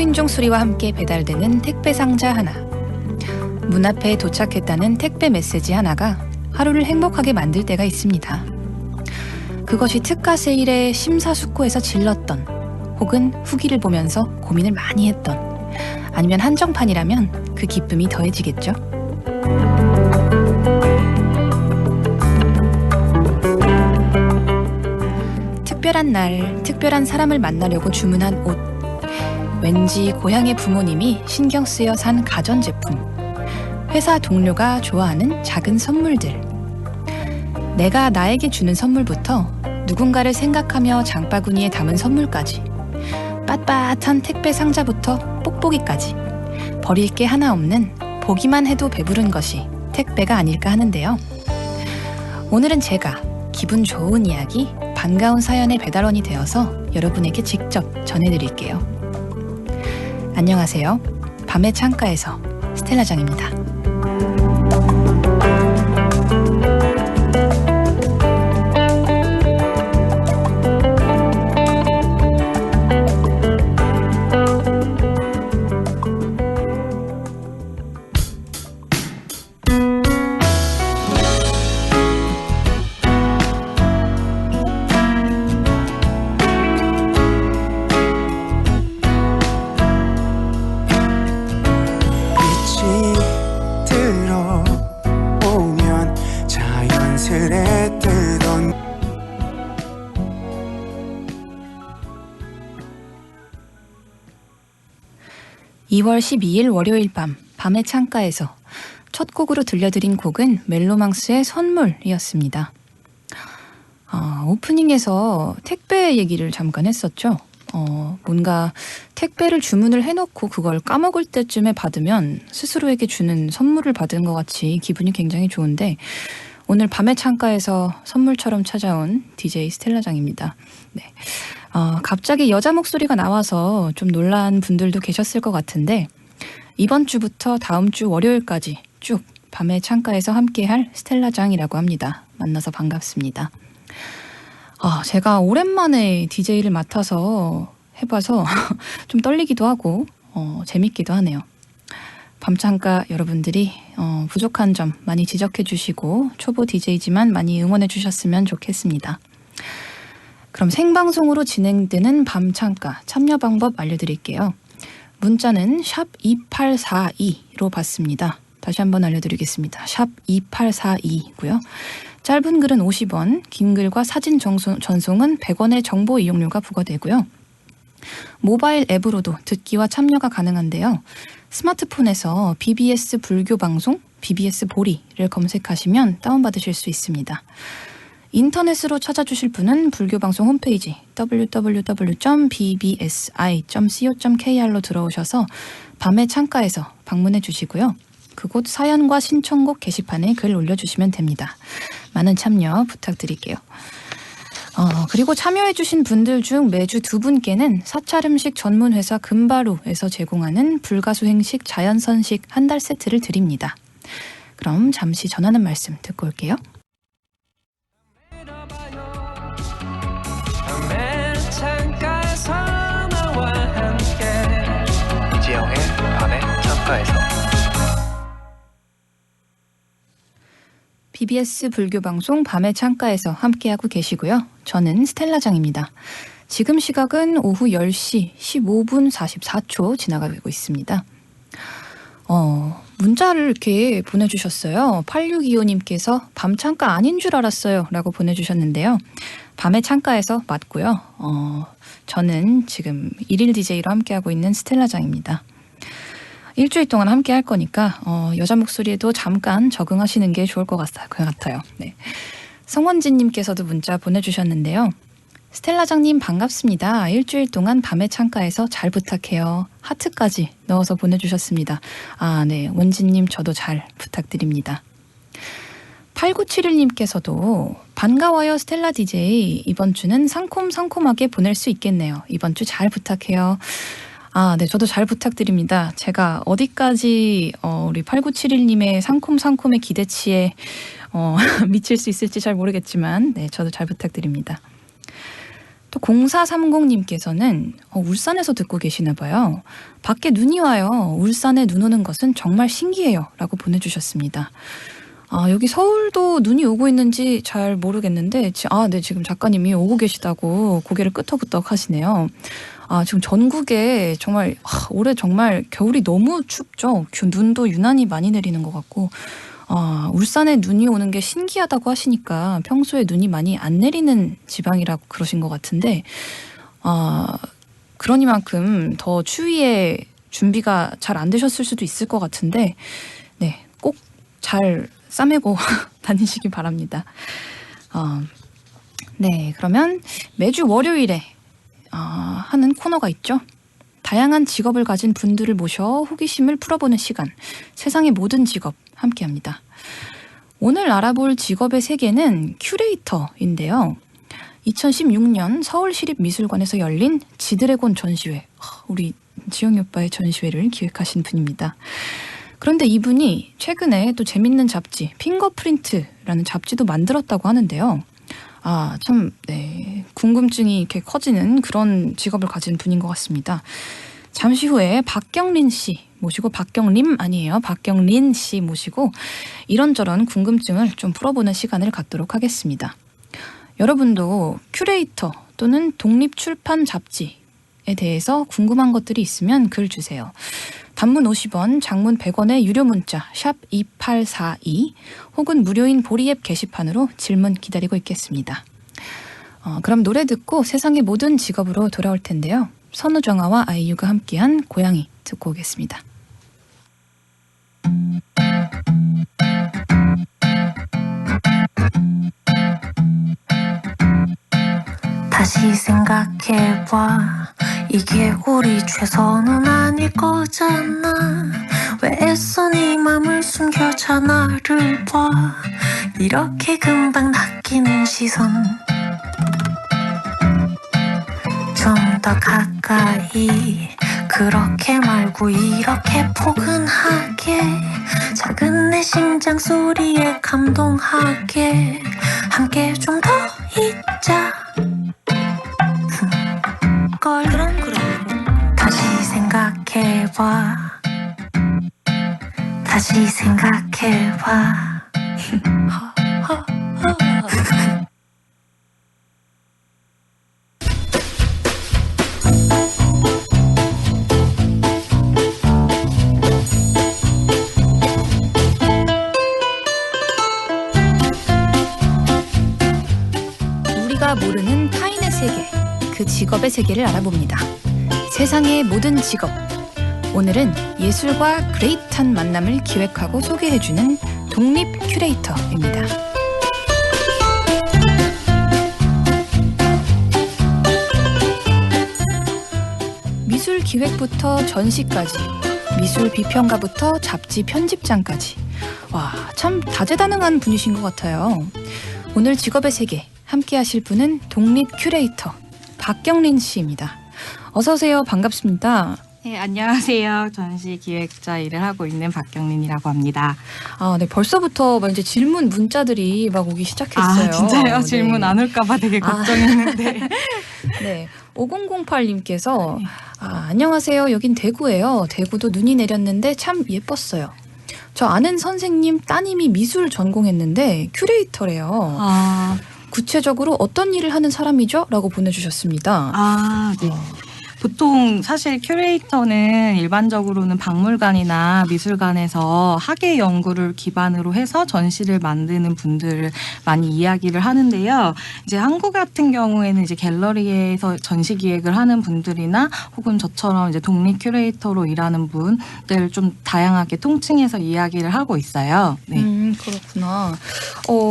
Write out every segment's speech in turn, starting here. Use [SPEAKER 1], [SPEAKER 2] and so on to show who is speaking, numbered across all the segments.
[SPEAKER 1] 초인종 소리와 함께 배달되는 택배 상자 하나. 문 앞에 도착했다는 택배 메시지 하나가 하루를 행복하게 만들 때가 있습니다. 그것이 특가 세일에 심사숙고해서 질렀던, 혹은 후기를 보면서 고민을 많이 했던, 아니면 한정판이라면 그 기쁨이 더해지겠죠. 특별한 날, 특별한 사람을 만나려고 주문한 옷. 왠지 고향의 부모님이 신경 쓰여 산 가전제품. 회사 동료가 좋아하는 작은 선물들. 내가 나에게 주는 선물부터 누군가를 생각하며 장바구니에 담은 선물까지. 빳빳한 택배 상자부터 뽁뽁이까지. 버릴 게 하나 없는, 보기만 해도 배부른 것이 택배가 아닐까 하는데요. 오늘은 제가 기분 좋은 이야기, 반가운 사연의 배달원이 되어서 여러분에게 직접 전해드릴게요. 안녕하세요. 밤의 창가에서 스텔라장입니다. 2월 12일 월요일 밤, 밤의 창가에서 첫 곡으로 들려드린 곡은 멜로망스의 선물이었습니다. 오프닝에서 택배 얘기를 잠깐 했었죠. 뭔가 택배를 주문을 해놓고 그걸 까먹을 때쯤에 받으면 스스로에게 주는 선물을 받은 것 같이 기분이 굉장히 좋은데, 오늘 밤의 창가에서 선물처럼 찾아온 DJ 스텔라장입니다. 네. 갑자기 여자 목소리가 나와서 좀 놀란 분들도 계셨을 것 같은데, 이번 주부터 다음 주 월요일까지 쭉 밤의 창가에서 함께할 스텔라장이라고 합니다. 만나서 반갑습니다. 제가 오랜만에 DJ를 맡아서 해봐서 좀 떨리기도 하고 재밌기도 하네요. 밤창가 여러분들이 부족한 점 많이 지적해 주시고 초보 DJ지만 많이 응원해 주셨으면 좋겠습니다. 그럼 생방송으로 진행되는 밤창가 참여 방법 알려드릴게요. 문자는 샵 2842로 받습니다. 다시 한번 알려드리겠습니다. 샵 2842고요. 짧은 글은 50원, 긴 글과 사진 전송은 100원의 정보 이용료가 부과되고요. 모바일 앱으로도 듣기와 참여가 가능한데요. 스마트폰에서 BBS 불교방송, BBS 보리를 검색하시면 다운받으실 수 있습니다. 인터넷으로 찾아주실 분은 불교방송 홈페이지 www.bbsi.co.kr로 들어오셔서 밤의 창가에서 방문해 주시고요. 그곳 사연과 신청곡 게시판에 글 올려주시면 됩니다. 많은 참여 부탁드릴게요. 그리고 참여해주신 분들 중 매주 2분께는 사찰 음식 전문 회사 금바루에서 제공하는 불가수행식 자연선식 한 달 세트를 드립니다. 그럼 잠시 전하는 말씀 듣고 올게요.
[SPEAKER 2] 이지영의 밤의 창가에서.
[SPEAKER 1] BBS 불교방송 밤의 창가에서 함께하고 계시고요. 저는 스텔라장입니다. 지금 시각은 오후 10시 15분 44초 지나가고 있습니다. 문자를 이렇게 보내주셨어요. 8625님께서 밤창가 아닌 줄 알았어요 라고 보내주셨는데요. 밤의 창가에서 맞고요. 저는 지금 1일 DJ로 함께하고 있는 스텔라장입니다. 일주일 동안 함께 할 거니까 여자 목소리에도 잠깐 적응하시는 게 좋을 것 같아요. 네. 성원진님께서도 문자 보내주셨는데요. 스텔라장님 반갑습니다. 일주일 동안 밤의 창가에서 잘 부탁해요. 하트까지 넣어서 보내주셨습니다. 네. 원진님 저도 잘 부탁드립니다. 8971님께서도 반가워요 스텔라 DJ. 이번 주는 상콤상콤하게 보낼 수 있겠네요. 이번 주 잘 부탁해요. 네, 저도 잘 부탁드립니다. 제가 어디까지 우리 8971님의 상콤상콤의 기대치에 미칠 수 있을지 잘 모르겠지만 네, 저도 잘 부탁드립니다. 또 0430님께서는 울산에서 듣고 계시나 봐요. 밖에 눈이 와요. 울산에 눈 오는 것은 정말 신기해요. 라고 보내주셨습니다. 여기 서울도 눈이 오고 있는지 잘 모르겠는데 네, 지금 작가님이 오고 계시다고 고개를 끄덕끄덕 하시네요. 지금 전국에 정말 올해 정말 겨울이 너무 춥죠. 눈도 유난히 많이 내리는 것 같고 울산에 눈이 오는 게 신기하다고 하시니까 평소에 눈이 많이 안 내리는 지방이라고 그러신 것 같은데 그러니만큼 더 추위에 준비가 잘 안 되셨을 수도 있을 것 같은데 네, 꼭 잘 싸매고 다니시기 바랍니다. 네, 그러면 매주 월요일에 하는 코너가 있죠. 다양한 직업을 가진 분들을 모셔 호기심을 풀어보는 시간, 세상의 모든 직업 함께합니다. 오늘 알아볼 직업의 세계는 큐레이터인데요. 2016년 서울시립미술관에서 열린 지드래곤 전시회, 우리 지영이 오빠의 전시회를 기획하신 분입니다. 그런데 이분이 최근에 또 재밌는 잡지 핑거프린트라는 잡지도 만들었다고 하는데요. 참 궁금증이 이렇게 커지는 그런 직업을 가진 분인 것 같습니다. 잠시 후에 박경린 씨 모시고, 박경림 아니에요, 박경린 씨 모시고 이런저런 궁금증을 좀 풀어보는 시간을 갖도록 하겠습니다. 여러분도 큐레이터 또는 독립출판 잡지에 대해서 궁금한 것들이 있으면 글 주세요. 단문 50원, 장문 100원의 유료 문자 샵 2842 혹은 무료인 보리앱 게시판으로 질문 기다리고 있겠습니다. 그럼 노래 듣고 세상의 모든 직업으로 돌아올 텐데요. 선우정아와 아이유가 함께한 고양이 듣고 오겠습니다.
[SPEAKER 3] 다시 생각해봐. 이게 우리 최선은 아닐 거잖아. 왜 애써 네 맘을 숨겨 전화를 봐. 이렇게 금방 낚이는 시선 좀 더 가까이. 그렇게 말고 이렇게 포근하게. 작은 내 심장 소리에 감동하게. 함께 좀 더 있자. 그럼 다시 생각해봐. 다시 생각해봐.
[SPEAKER 1] 우리가 모르는 타인의 세계, 그 직업의 세계를 알아봅니다. 세상의 모든 직업. 오늘은 예술과 그레이트한 만남을 기획하고 소개해주는 독립 큐레이터입니다. 미술 기획부터 전시까지, 미술 비평가부터 잡지 편집장까지. 참 다재다능한 분이신 것 같아요. 오늘 직업의 세계 함께 하실 분은 독립 큐레이터 박경린 씨입니다. 어서 오세요. 반갑습니다.
[SPEAKER 4] 네, 안녕하세요. 전시 기획자 일을 하고 있는 박경린이라고 합니다.
[SPEAKER 1] 네, 벌써부터 이제 질문 문자들이 막 오기 시작했어요.
[SPEAKER 4] 진짜요?
[SPEAKER 1] 네.
[SPEAKER 4] 질문 안 올까봐 되게 걱정했는데.
[SPEAKER 1] 네, 5008님께서 안녕하세요. 여긴 대구예요. 대구도 눈이 내렸는데 참 예뻤어요. 저 아는 선생님 따님이 미술 전공했는데 큐레이터래요. 구체적으로 어떤 일을 하는 사람이죠? 라고 보내주셨습니다.
[SPEAKER 4] 네. 보통 사실 큐레이터는 일반적으로는 박물관이나 미술관에서 학예 연구를 기반으로 해서 전시를 만드는 분들을 많이 이야기를 하는데요. 이제 한국 같은 경우에는 이제 갤러리에서 전시 기획을 하는 분들이나 혹은 저처럼 이제 독립 큐레이터로 일하는 분들 좀 다양하게 통칭해서 이야기를 하고 있어요. 네.
[SPEAKER 1] 그렇구나.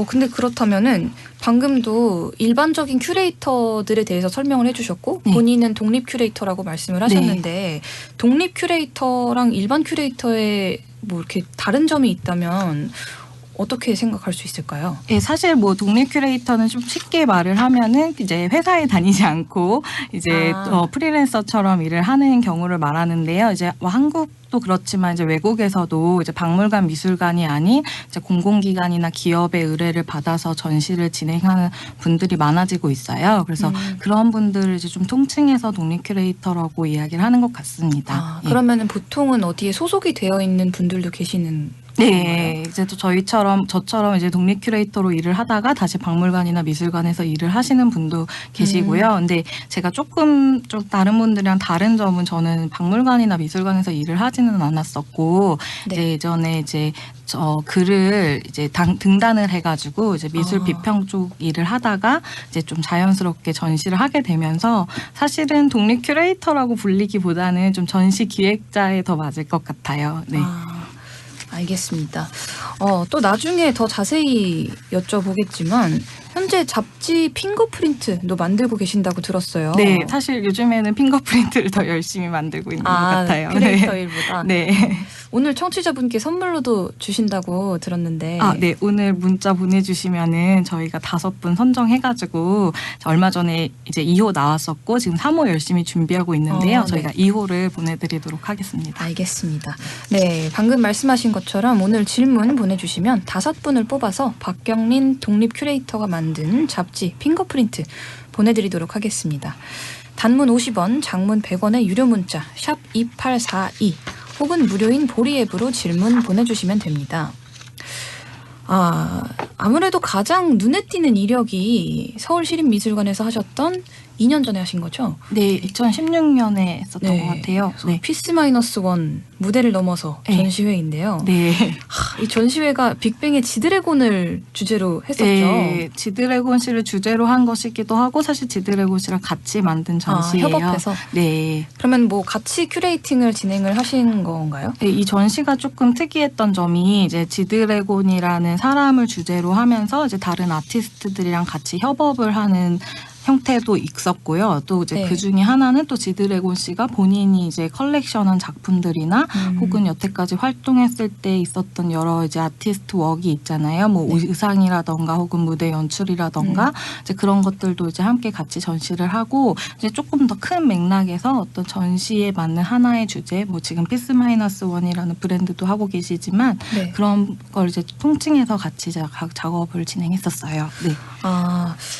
[SPEAKER 1] 근데 그렇다면은 방금도 일반적인 큐레이터들에 대해서 설명을 해주셨고
[SPEAKER 4] 네.
[SPEAKER 1] 본인은 독립 큐레이터라고 말씀을 하셨는데 독립 큐레이터랑 일반 큐레이터에 뭐 이렇게 다른 점이 있다면 어떻게 생각할 수 있을까요?
[SPEAKER 4] 예, 사실 뭐 독립 큐레이터는 좀 쉽게 말을 하면은 이제 회사에 다니지 않고 이제 프리랜서처럼 일을 하는 경우를 말하는데요. 이제 뭐 한국도 그렇지만 이제 외국에서도 이제 박물관, 미술관이 아닌 이제 공공기관이나 기업의 의뢰를 받아서 전시를 진행하는 분들이 많아지고 있어요. 그래서 그런 분들을 이제 좀 통칭해서 독립 큐레이터라고 이야기를 하는 것 같습니다. 예.
[SPEAKER 1] 그러면은 보통은 어디에 소속이 되어 있는 분들도 계시는
[SPEAKER 4] 네, 이제 또 저처럼 이제 독립 큐레이터로 일을 하다가 다시 박물관이나 미술관에서 일을 하시는 분도 계시고요. 근데 제가 좀 다른 분들이랑 다른 점은 저는 박물관이나 미술관에서 일을 하지는 않았었고,
[SPEAKER 1] 네.
[SPEAKER 4] 이제 예전에 이제 글을 이제 등단을 해가지고 이제 미술 비평 쪽 일을 하다가 이제 좀 자연스럽게 전시를 하게 되면서 사실은 독립 큐레이터라고 불리기보다는 좀 전시 기획자에 더 맞을 것 같아요. 네.
[SPEAKER 1] 알겠습니다. 또 나중에 더 자세히 여쭤보겠지만 현재 잡지 핑거프린트도 만들고 계신다고 들었어요.
[SPEAKER 4] 네, 사실 요즘에는 핑거프린트를 더 열심히 만들고 있는 것 같아요.
[SPEAKER 1] 큐레이터
[SPEAKER 4] 네.
[SPEAKER 1] 일보다.
[SPEAKER 4] 네.
[SPEAKER 1] 오늘 청취자분께 선물로도 주신다고 들었는데.
[SPEAKER 4] 네. 오늘 문자 보내주시면은 저희가 5분 선정해가지고 얼마 전에 이제 2호 나왔었고 지금 3호 열심히 준비하고 있는데요. 저희가 2호를 보내드리도록 하겠습니다.
[SPEAKER 1] 알겠습니다. 네, 방금 말씀하신 것처럼 오늘 질문 보내주시면 5분을 뽑아서 박경린 독립 큐레이터가 만든 잡지 핑거프린트 보내드리도록 하겠습니다. 단문 50원, 장문 100원의 유료 문자 샵 2842 혹은 무료인 보리 앱으로 질문 보내주시면 됩니다. 아무래도 가장 눈에 띄는 이력이 서울시립미술관에서 하셨던 2년 전에 하신 거죠?
[SPEAKER 4] 네, 2016년에 했었던 것 같아요. 네.
[SPEAKER 1] 피스 마이너스 원 무대를 넘어서
[SPEAKER 4] 네.
[SPEAKER 1] 전시회인데요.
[SPEAKER 4] 네.
[SPEAKER 1] 이 전시회가 빅뱅의 지드래곤을 주제로 했었죠.
[SPEAKER 4] 네, 지드래곤 씨를 주제로 한 것이기도 하고 사실 지드래곤 씨랑 같이 만든 전시예요.
[SPEAKER 1] 협업해서?
[SPEAKER 4] 네.
[SPEAKER 1] 그러면 뭐 같이 큐레이팅을 진행을 하신 건가요?
[SPEAKER 4] 네, 이 전시가 조금 특이했던 점이 이제 지드래곤이라는 사람을 주제로 하면서 이제 다른 아티스트들이랑 같이 협업을 하는 형태도 있었고요. 또 이제
[SPEAKER 1] 네.
[SPEAKER 4] 그 중에 하나는 또 지드래곤 씨가 본인이 이제 컬렉션한 작품들이나 혹은 여태까지 활동했을 때 있었던 여러 이제 아티스트 웍이 있잖아요. 뭐
[SPEAKER 1] 네.
[SPEAKER 4] 의상이라던가 혹은 무대 연출이라던가 이제 그런 것들도 이제 함께 같이 전시를 하고 이제 조금 더 큰 맥락에서 어떤 전시에 맞는 하나의 주제, 뭐 지금 피스 마이너스 원이라는 브랜드도 하고 계시지만
[SPEAKER 1] 네.
[SPEAKER 4] 그런 걸 이제 통칭해서 같이 작업을 진행했었어요. 네.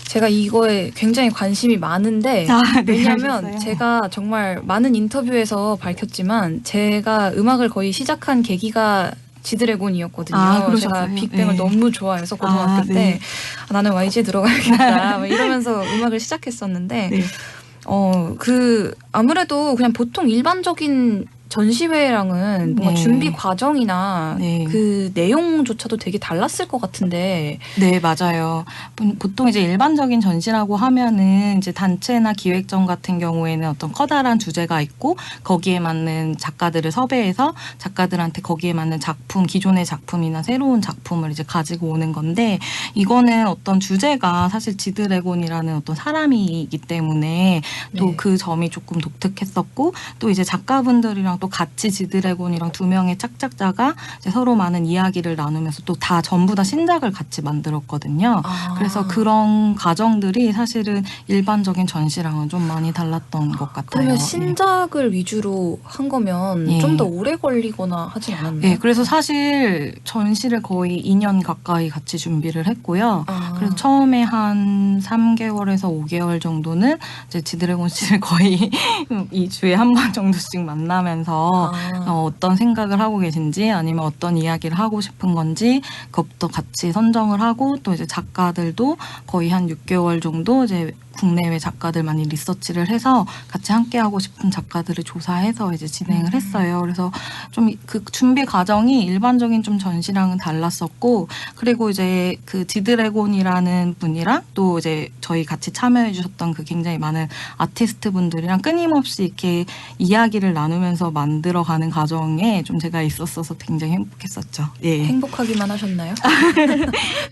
[SPEAKER 1] 제가 이거에 굉장히 관심이 많은데
[SPEAKER 4] 네,
[SPEAKER 1] 왜냐하면
[SPEAKER 4] 하셨어요.
[SPEAKER 1] 제가 정말 많은 인터뷰에서 밝혔지만 제가 음악을 거의 시작한 계기가 지드래곤이었거든요.
[SPEAKER 4] 그러셨어요?
[SPEAKER 1] 제가 빅뱅을
[SPEAKER 4] 네.
[SPEAKER 1] 너무 좋아해서 고등학교 때
[SPEAKER 4] 네.
[SPEAKER 1] 나는 YG에 들어가야겠다 막 이러면서 음악을 시작했었는데
[SPEAKER 4] 네.
[SPEAKER 1] 아무래도 그냥 보통 일반적인 전시회랑은 뭔가
[SPEAKER 4] 네.
[SPEAKER 1] 준비 과정이나
[SPEAKER 4] 네.
[SPEAKER 1] 그 내용조차도 되게 달랐을 것 같은데.
[SPEAKER 4] 네, 맞아요. 보통 이제 일반적인 전시라고 하면은 이제 단체나 기획전 같은 경우에는 어떤 커다란 주제가 있고 거기에 맞는 작가들을 섭외해서 작가들한테 거기에 맞는 작품, 기존의 작품이나 새로운 작품을 이제 가지고 오는 건데 이거는 어떤 주제가 사실 지드래곤이라는 어떤 사람이기 때문에 또
[SPEAKER 1] 네.
[SPEAKER 4] 그 점이 조금 독특했었고 또 이제 작가분들이랑 또 같이 지드래곤이랑 2명의 짝짝자가 이제 서로 많은 이야기를 나누면서 또 전부 다 신작을 같이 만들었거든요. 그래서 그런 과정들이 사실은 일반적인 전시랑은 좀 많이 달랐던 것 같아요.
[SPEAKER 1] 그러면 신작을 위주로 한 거면
[SPEAKER 4] 예.
[SPEAKER 1] 좀 더 오래 걸리거나 하진 않았나요?
[SPEAKER 4] 네, 그래서 사실 전시를 거의 2년 가까이 같이 준비를 했고요. 그래서 처음에 한 3개월에서 5개월 정도는 이제 지드래곤 씨를 거의 2주에 한 번 정도씩 만나면서 어떤 생각을 하고 계신지 아니면 어떤 이야기를 하고 싶은 건지 그것부터 같이 선정을 하고 또 이제 작가들도 거의 한 6개월 정도 이제 국내외 작가들 많이 리서치를 해서 같이 함께 하고 싶은 작가들을 조사해서 이제 진행을 했어요. 그래서 좀 그 준비 과정이 일반적인 좀 전시랑은 달랐었고 그리고 이제 그 지드래곤이라는 분이랑 또 이제 저희 같이 참여해 주셨던 그 굉장히 많은 아티스트 분들이랑 끊임없이 이렇게 이야기를 나누면서 만들어가는 과정에 좀 제가 있었어서 굉장히 행복했었죠. 예.
[SPEAKER 1] 행복하기만 하셨나요?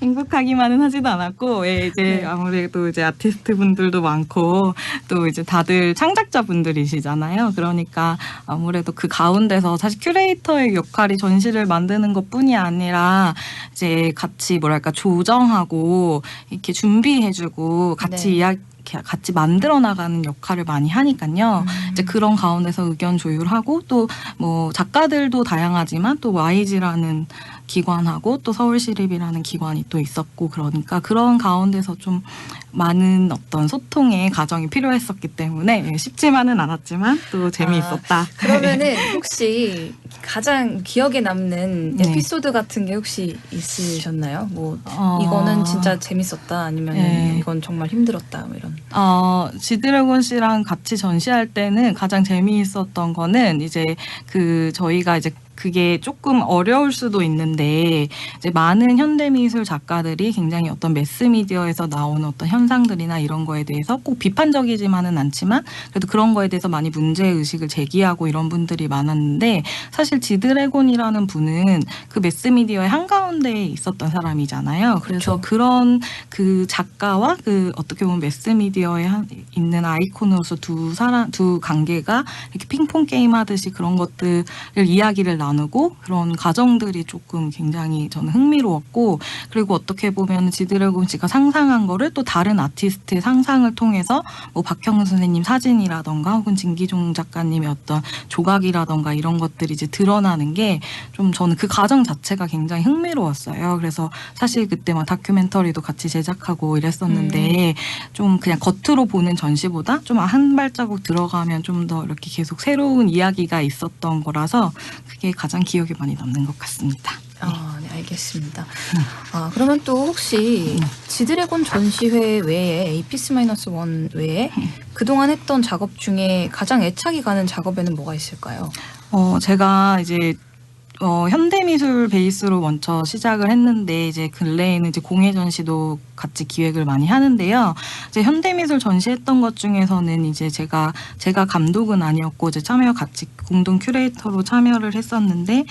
[SPEAKER 4] 행복하기만은 하지도 않았고, 예, 이제
[SPEAKER 1] 네.
[SPEAKER 4] 아무래도 이제 아티스트 분들 분들도 많고 또 이제 다들 창작자분들이시잖아요. 그러니까 아무래도 그 가운데서 사실 큐레이터의 역할이 전시를 만드는 것뿐이 아니라 이제 같이 뭐랄까 조정하고 이렇게 준비해주고 같이
[SPEAKER 1] 네.
[SPEAKER 4] 같이 만들어 나가는 역할을 많이 하니까요. 이제 그런 가운데서 의견 조율하고 또 뭐 작가들도 다양하지만 또 YG라는 기관하고 또 서울시립이라는 기관이 또 있었고 그러니까 그런 가운데서 좀 많은 어떤 소통의 과정이 필요했었기 때문에 쉽지만은 않았지만 또 재미있었다.
[SPEAKER 1] 그러면은 혹시 가장 기억에 남는
[SPEAKER 4] 네.
[SPEAKER 1] 에피소드 같은 게 혹시 있으셨나요? 뭐
[SPEAKER 4] 어,
[SPEAKER 1] 이거는 진짜 재밌었다 아니면
[SPEAKER 4] 네.
[SPEAKER 1] 이건 정말 힘들었다 뭐 이런.
[SPEAKER 4] 지드래곤 씨랑 같이 전시할 때는 가장 재미있었던 거는 이제 그 저희가 이제 그게 조금 어려울 수도 있는데 이제 많은 현대미술 작가들이 굉장히 어떤 매스미디어에서 나오는 어떤 현상들이나 이런 거에 대해서 꼭 비판적이지만은 않지만 그래도 그런 거에 대해서 많이 문제의식을 제기하고 이런 분들이 많았는데 사실 지드래곤이라는 분은 그 매스미디어의 한가운데에 있었던 사람이잖아요. 그래서
[SPEAKER 1] 그렇죠.
[SPEAKER 4] 그런 그 작가와 그 어떻게 보면 매스미디어에 있는 아이콘으로서 두 관계가 이렇게 핑퐁 게임 하듯이 그런 것들을 이야기를 나누고 그런 과정들이 조금 굉장히 저는 흥미로웠고 그리고 어떻게 보면 지드래곤 씨가 상상한 거를 또 다른 아티스트의 상상을 통해서 뭐 박형은 선생님 사진이라던가 혹은 진기종 작가님의 어떤 조각이라던가 이런 것들이 이제 드러나는 게 좀 저는 그 과정 자체가 굉장히 흥미로웠어요. 그래서 사실 그때 막 다큐멘터리도 같이 제작하고 이랬었는데 좀 그냥 겉으로 보는 전시보다 좀 한 발자국 들어가면 좀 더 이렇게 계속 새로운 이야기가 있었던 거라서 그게 가장 기억에 많이 남는 것 같습니다.
[SPEAKER 1] 네, 알겠습니다. 그러면 또 혹시 지드래곤 전시회 외에 에이피스-1 외에 그동안 했던 작업 중에 가장 애착이 가는 작업에는 뭐가 있을까요?
[SPEAKER 4] 제가 이제 현대미술 베이스로 먼저 시작을 했는데 이제 근래에는 이제 공예 전시도 같이 기획을 많이 하는데요. 이제 현대미술 전시했던 것 중에서는 이제 제가 감독은 아니었고 이제 같이 공동 큐레이터로 참여를 했었는데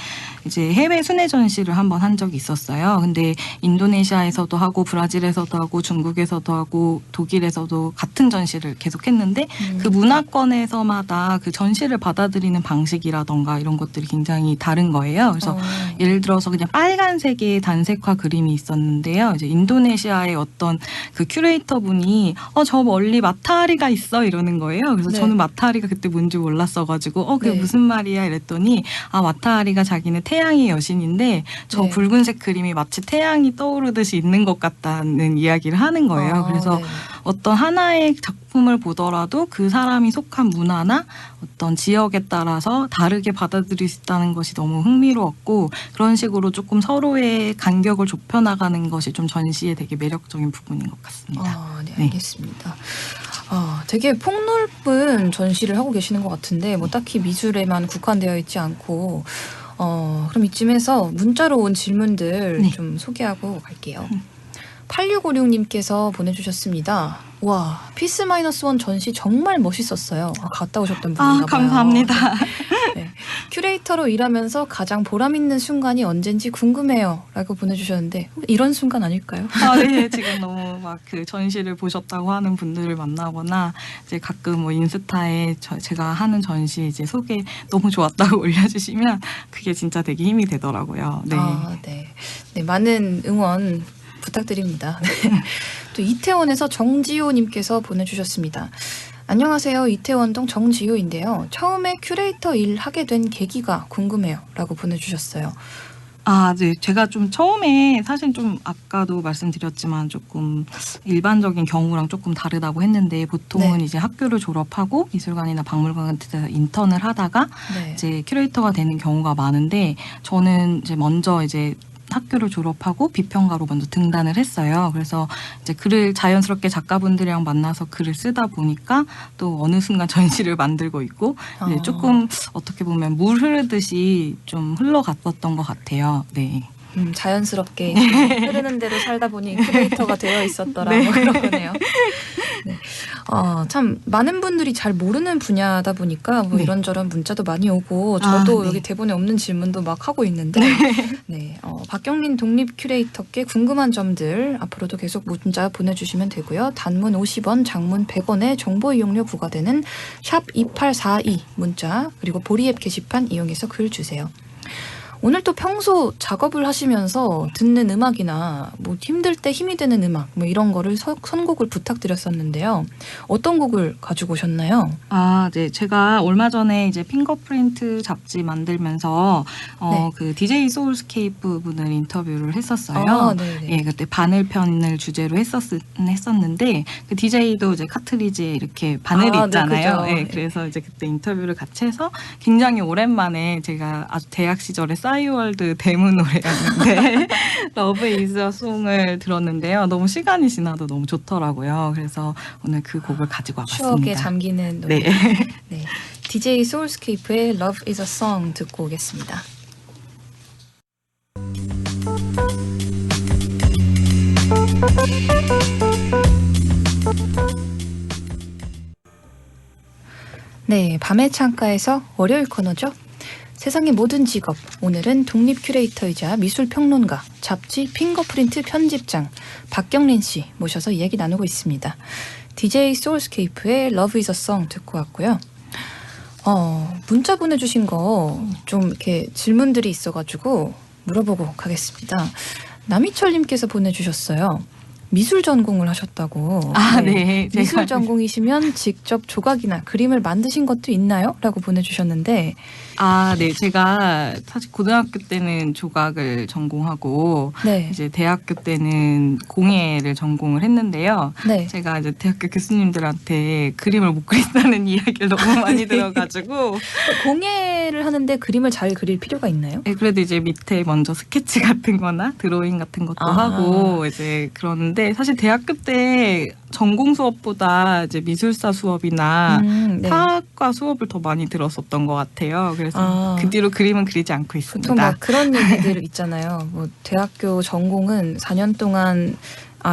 [SPEAKER 4] 이제 해외 순회 전시를 한번 한 적이 있었어요. 근데 인도네시아에서도 하고 브라질에서도 하고 중국에서도 하고 독일에서도 같은 전시를 계속했는데 그 문화권에서마다 그 전시를 받아들이는 방식이라던가 이런 것들이 굉장히 다른 거예요. 그래서 예를 들어서 그냥 빨간색의 단색화 그림이 있었는데요. 이제 인도네시아의 어떤 그 큐레이터 분이 저 멀리 마타리가 있어 이러는 거예요. 그래서
[SPEAKER 1] 네.
[SPEAKER 4] 저는 마타리가 그때 뭔지 몰랐어가지고 그게
[SPEAKER 1] 네.
[SPEAKER 4] 무슨 말이야 이랬더니 마타리가 자기는 태양의 여신인데 저
[SPEAKER 1] 네.
[SPEAKER 4] 붉은색 그림이 마치 태양이 떠오르듯이 있는 것 같다는 이야기를 하는 거예요. 그래서
[SPEAKER 1] 네.
[SPEAKER 4] 어떤 하나의 작품을 보더라도 그 사람이 속한 문화나 어떤 지역에 따라서 다르게 받아들일 수 있다는 것이 너무 흥미로웠고 그런 식으로 조금 서로의 간격을 좁혀나가는 것이 좀 전시의 되게 매력적인 부분인 것 같습니다.
[SPEAKER 1] 네, 알겠습니다. 되게 폭넓은 전시를 하고 계시는 것 같은데 뭐 딱히 미술에만 국한되어 있지 않고 그럼 이쯤에서 문자로 온 질문들
[SPEAKER 4] 네.
[SPEAKER 1] 좀 소개하고 갈게요. 8656님께서 보내주셨습니다. 와, 피스-1 전시 정말 멋있었어요. 갔다 오셨던 분인가 봐요.
[SPEAKER 4] 감사합니다.
[SPEAKER 1] 네. 큐레이터로 일하면서 가장 보람 있는 순간이 언젠지 궁금해요. 라고 보내주셨는데 이런 순간 아닐까요?
[SPEAKER 4] 네. 지금 너무 막 그 전시를 보셨다고 하는 분들을 만나거나 이제 가끔 뭐 인스타에 제가 하는 전시 이제 소개 너무 좋았다고 올려주시면 그게 진짜 되게 힘이 되더라고요. 네.
[SPEAKER 1] 네. 네, 많은 응원 부탁드립니다. 또 이태원에서 정지호님께서 보내주셨습니다. 안녕하세요. 이태원동 정지호인데요. 처음에 큐레이터 일 하게 된 계기가 궁금해요. 라고 보내주셨어요.
[SPEAKER 4] 네. 제가 좀 처음에 사실 좀 아까도 말씀드렸지만 조금 일반적인 경우랑 조금 다르다고 했는데 보통은
[SPEAKER 1] 네.
[SPEAKER 4] 이제 학교를 졸업하고 미술관이나 박물관 같은 데서 인턴을 하다가
[SPEAKER 1] 네.
[SPEAKER 4] 이제 큐레이터가 되는 경우가 많은데 저는 이제 먼저 이제 학교를 졸업하고 비평가로 먼저 등단을 했어요. 그래서 이제 글을 자연스럽게 작가분들이랑 만나서 글을 쓰다 보니까 또 어느 순간 전시를 만들고 있고 조금 어떻게 보면 물 흐르듯이 좀 흘러갔었던 것 같아요. 네.
[SPEAKER 1] 자연스럽게 흐르는 대로 살다 보니 큐레이터가 되어 있었더라.
[SPEAKER 4] 네.
[SPEAKER 1] 뭐 그런 거네요. 네. 참 많은 분들이 잘 모르는 분야다 보니까 뭐
[SPEAKER 4] 네.
[SPEAKER 1] 이런저런 문자도 많이 오고 저도
[SPEAKER 4] 네.
[SPEAKER 1] 여기 대본에 없는 질문도 막 하고 있는데 네. 박경린 독립 큐레이터께 궁금한 점들 앞으로도 계속 문자 보내주시면 되고요. 단문 50원, 장문 100원의 정보 이용료 부과되는 샵 2842 문자 그리고 보리앱 게시판 이용해서 글 주세요. 오늘 또 평소 작업을 하시면서 듣는 음악이나 뭐 힘들 때 힘이 되는 음악 뭐 이런 거를 선곡을 부탁드렸었는데요. 어떤 곡을 가지고 오셨나요?
[SPEAKER 4] 네. 제가 얼마 전에 이제 핑거프린트 잡지 만들면서
[SPEAKER 1] 네.
[SPEAKER 4] 그 DJ 소울스케이프 분을 인터뷰를 했었어요.
[SPEAKER 1] 네네.
[SPEAKER 4] 예, 그때 바늘편을 주제로 했었는데 그 DJ도 이제 카트리지에 이렇게 바늘이
[SPEAKER 1] 네,
[SPEAKER 4] 있잖아요.
[SPEAKER 1] 그죠.
[SPEAKER 4] 예, 그래서 이제 그때 인터뷰를 같이 해서 굉장히 오랜만에 제가 아주 대학 시절에 싸이월드 데모 노래였는데 러브 이즈 어 송을 들었는데요. 너무 시간이 지나도 너무 좋더라고요. 그래서 오늘 그 곡을 가지고 와봤습니다.
[SPEAKER 1] 추억에 잠기는 노래.
[SPEAKER 4] 네.
[SPEAKER 1] 네. DJ 소울스케이프의 Love is a Song 듣고 오겠습니다. 네, 밤의 창가에서 월요일 코너죠. 세상의 모든 직업. 오늘은 독립 큐레이터이자 미술 평론가, 잡지 핑거프린트 편집장 박경린 씨 모셔서 이야기 나누고 있습니다. DJ 소울스케이프의 Love is a Song 듣고 왔고요. 문자 보내주신 거 좀 이렇게 질문들이 있어가지고 물어보고 가겠습니다. 남희철님께서 보내주셨어요. 미술 전공을 하셨다고.
[SPEAKER 4] 네.
[SPEAKER 1] 미술 전공이시면 직접 조각이나 그림을 만드신 것도 있나요? 라고 보내주셨는데
[SPEAKER 4] 네. 제가 사실 고등학교 때는 조각을 전공하고
[SPEAKER 1] 네.
[SPEAKER 4] 이제 대학교 때는 공예를 전공을 했는데요.
[SPEAKER 1] 네.
[SPEAKER 4] 제가 이제 대학교 교수님들한테 그림을 못 그린다는 이야기를 너무 많이 들어가지고
[SPEAKER 1] 공예를 하는데 그림을 잘 그릴 필요가 있나요?
[SPEAKER 4] 네, 그래도 이제 밑에 먼저 스케치 같은 거나 드로잉 같은 것도 하고 이제 그러는데 사실 대학교 때 전공 수업보다 이제 미술사 수업이나
[SPEAKER 1] 네.
[SPEAKER 4] 사학과 수업을 더 많이 들었었던 것 같아요. 그래서 그 뒤로 그림은 그리지 않고 있습니다.
[SPEAKER 1] 보통 막 그런 얘기들 있잖아요. 뭐 대학교 전공은 4년 동안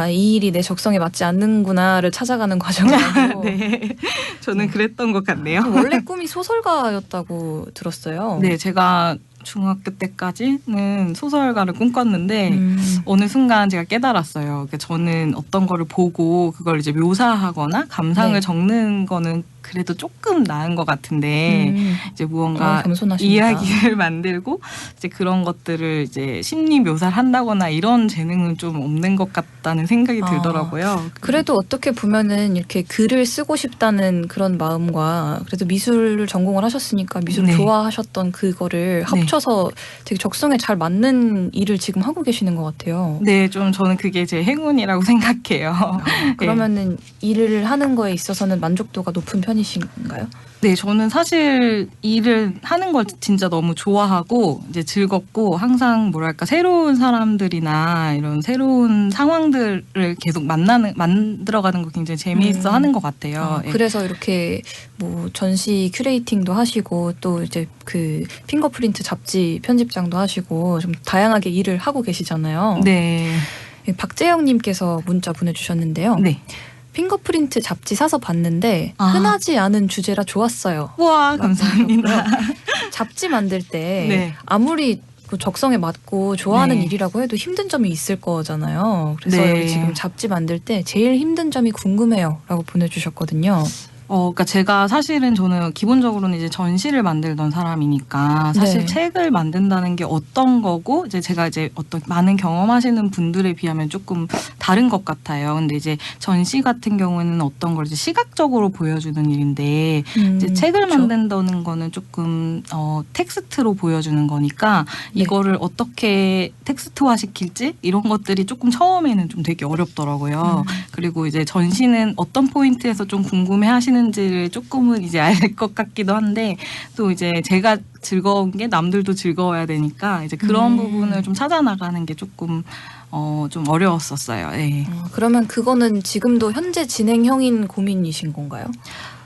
[SPEAKER 1] 이 일이 내 적성에 맞지 않는구나를 찾아가는 과정이라고.
[SPEAKER 4] 네, 저는 그랬던 것 같네요.
[SPEAKER 1] 원래 꿈이 소설가였다고 들었어요.
[SPEAKER 4] 네, 제가 중학교 때까지는 소설가를 꿈꿨는데 어느 순간 제가 깨달았어요. 그러니까 저는 어떤 거를 보고 그걸 이제 묘사하거나 감상을
[SPEAKER 1] 네.
[SPEAKER 4] 적는 거는 그래도 조금 나은 것 같은데 이제 무언가
[SPEAKER 1] 겸손하십니다.
[SPEAKER 4] 이야기를 만들고 이제 그런 것들을 이제 심리 묘사를 한다거나 이런 재능은 좀 없는 것 같다는 생각이 들더라고요.
[SPEAKER 1] 그래도 어떻게 보면은 이렇게 글을 쓰고 싶다는 그런 마음과 그래도 미술을 전공을 하셨으니까 미술
[SPEAKER 4] 네.
[SPEAKER 1] 좋아하셨던 그거를 합쳐서 되게 적성에 잘 맞는 일을 지금 하고 계시는 것 같아요.
[SPEAKER 4] 네, 좀 저는 그게 제 행운이라고 생각해요.
[SPEAKER 1] 그러면은 일을 하는 거에 있어서는 만족도가 높은 편이신가요?
[SPEAKER 4] 네, 저는 사실 일을 하는 걸 진짜 너무 좋아하고 이제 즐겁고 항상 뭐랄까 새로운 사람들이나 이런 새로운 상황들을 계속 만들어가는 거 굉장히 재미있어 하는 것 같아요.
[SPEAKER 1] 그래서 이렇게 뭐 전시 큐레이팅도 하시고 또 이제 그 핑거프린트 잡지 편집장도 하시고 좀 다양하게 일을 하고 계시잖아요.
[SPEAKER 4] 네.
[SPEAKER 1] 박재영님께서 문자 보내주셨는데요.
[SPEAKER 4] 네.
[SPEAKER 1] 핑거프린트 잡지 사서 봤는데 흔하지 않은 주제라 좋았어요.
[SPEAKER 4] 와, 감사합니다.
[SPEAKER 1] 잡지 만들 때
[SPEAKER 4] 네.
[SPEAKER 1] 아무리 그 적성에 맞고 좋아하는
[SPEAKER 4] 네.
[SPEAKER 1] 일이라고 해도 힘든 점이 있을 거잖아요. 그래서
[SPEAKER 4] 네.
[SPEAKER 1] 여기 지금 잡지 만들 때 제일 힘든 점이 궁금해요. 라고 보내주셨거든요.
[SPEAKER 4] 그러니까 제가 사실은 저는 기본적으로는 이제 전시를 만들던 사람이니까 사실
[SPEAKER 1] 네.
[SPEAKER 4] 책을 만든다는 게 어떤 거고 이제 제가 이제 어떤 많은 경험하시는 분들에 비하면 조금 다른 것 같아요. 근데 이제 전시 같은 경우는 어떤 걸 이제 시각적으로 보여주는 일인데 이제 책을
[SPEAKER 1] 그렇죠.
[SPEAKER 4] 만든다는 거는 조금 텍스트로 보여주는 거니까
[SPEAKER 1] 네.
[SPEAKER 4] 이거를 어떻게 텍스트화 시킬지 이런 것들이 조금 처음에는 좀 되게 어렵더라고요. 그리고 이제 전시는 어떤 포인트에서 좀 궁금해하시는지를 조금은 이제 알 것 같기도 한데 또 이제 제가 즐거운 게 남들도 즐거워야 되니까 이제 그런 부분을 좀 찾아 나가는 게 조금 좀 어려웠었어요. 네.
[SPEAKER 1] 그러면 그거는 지금도 현재 진행형인 고민이신 건가요?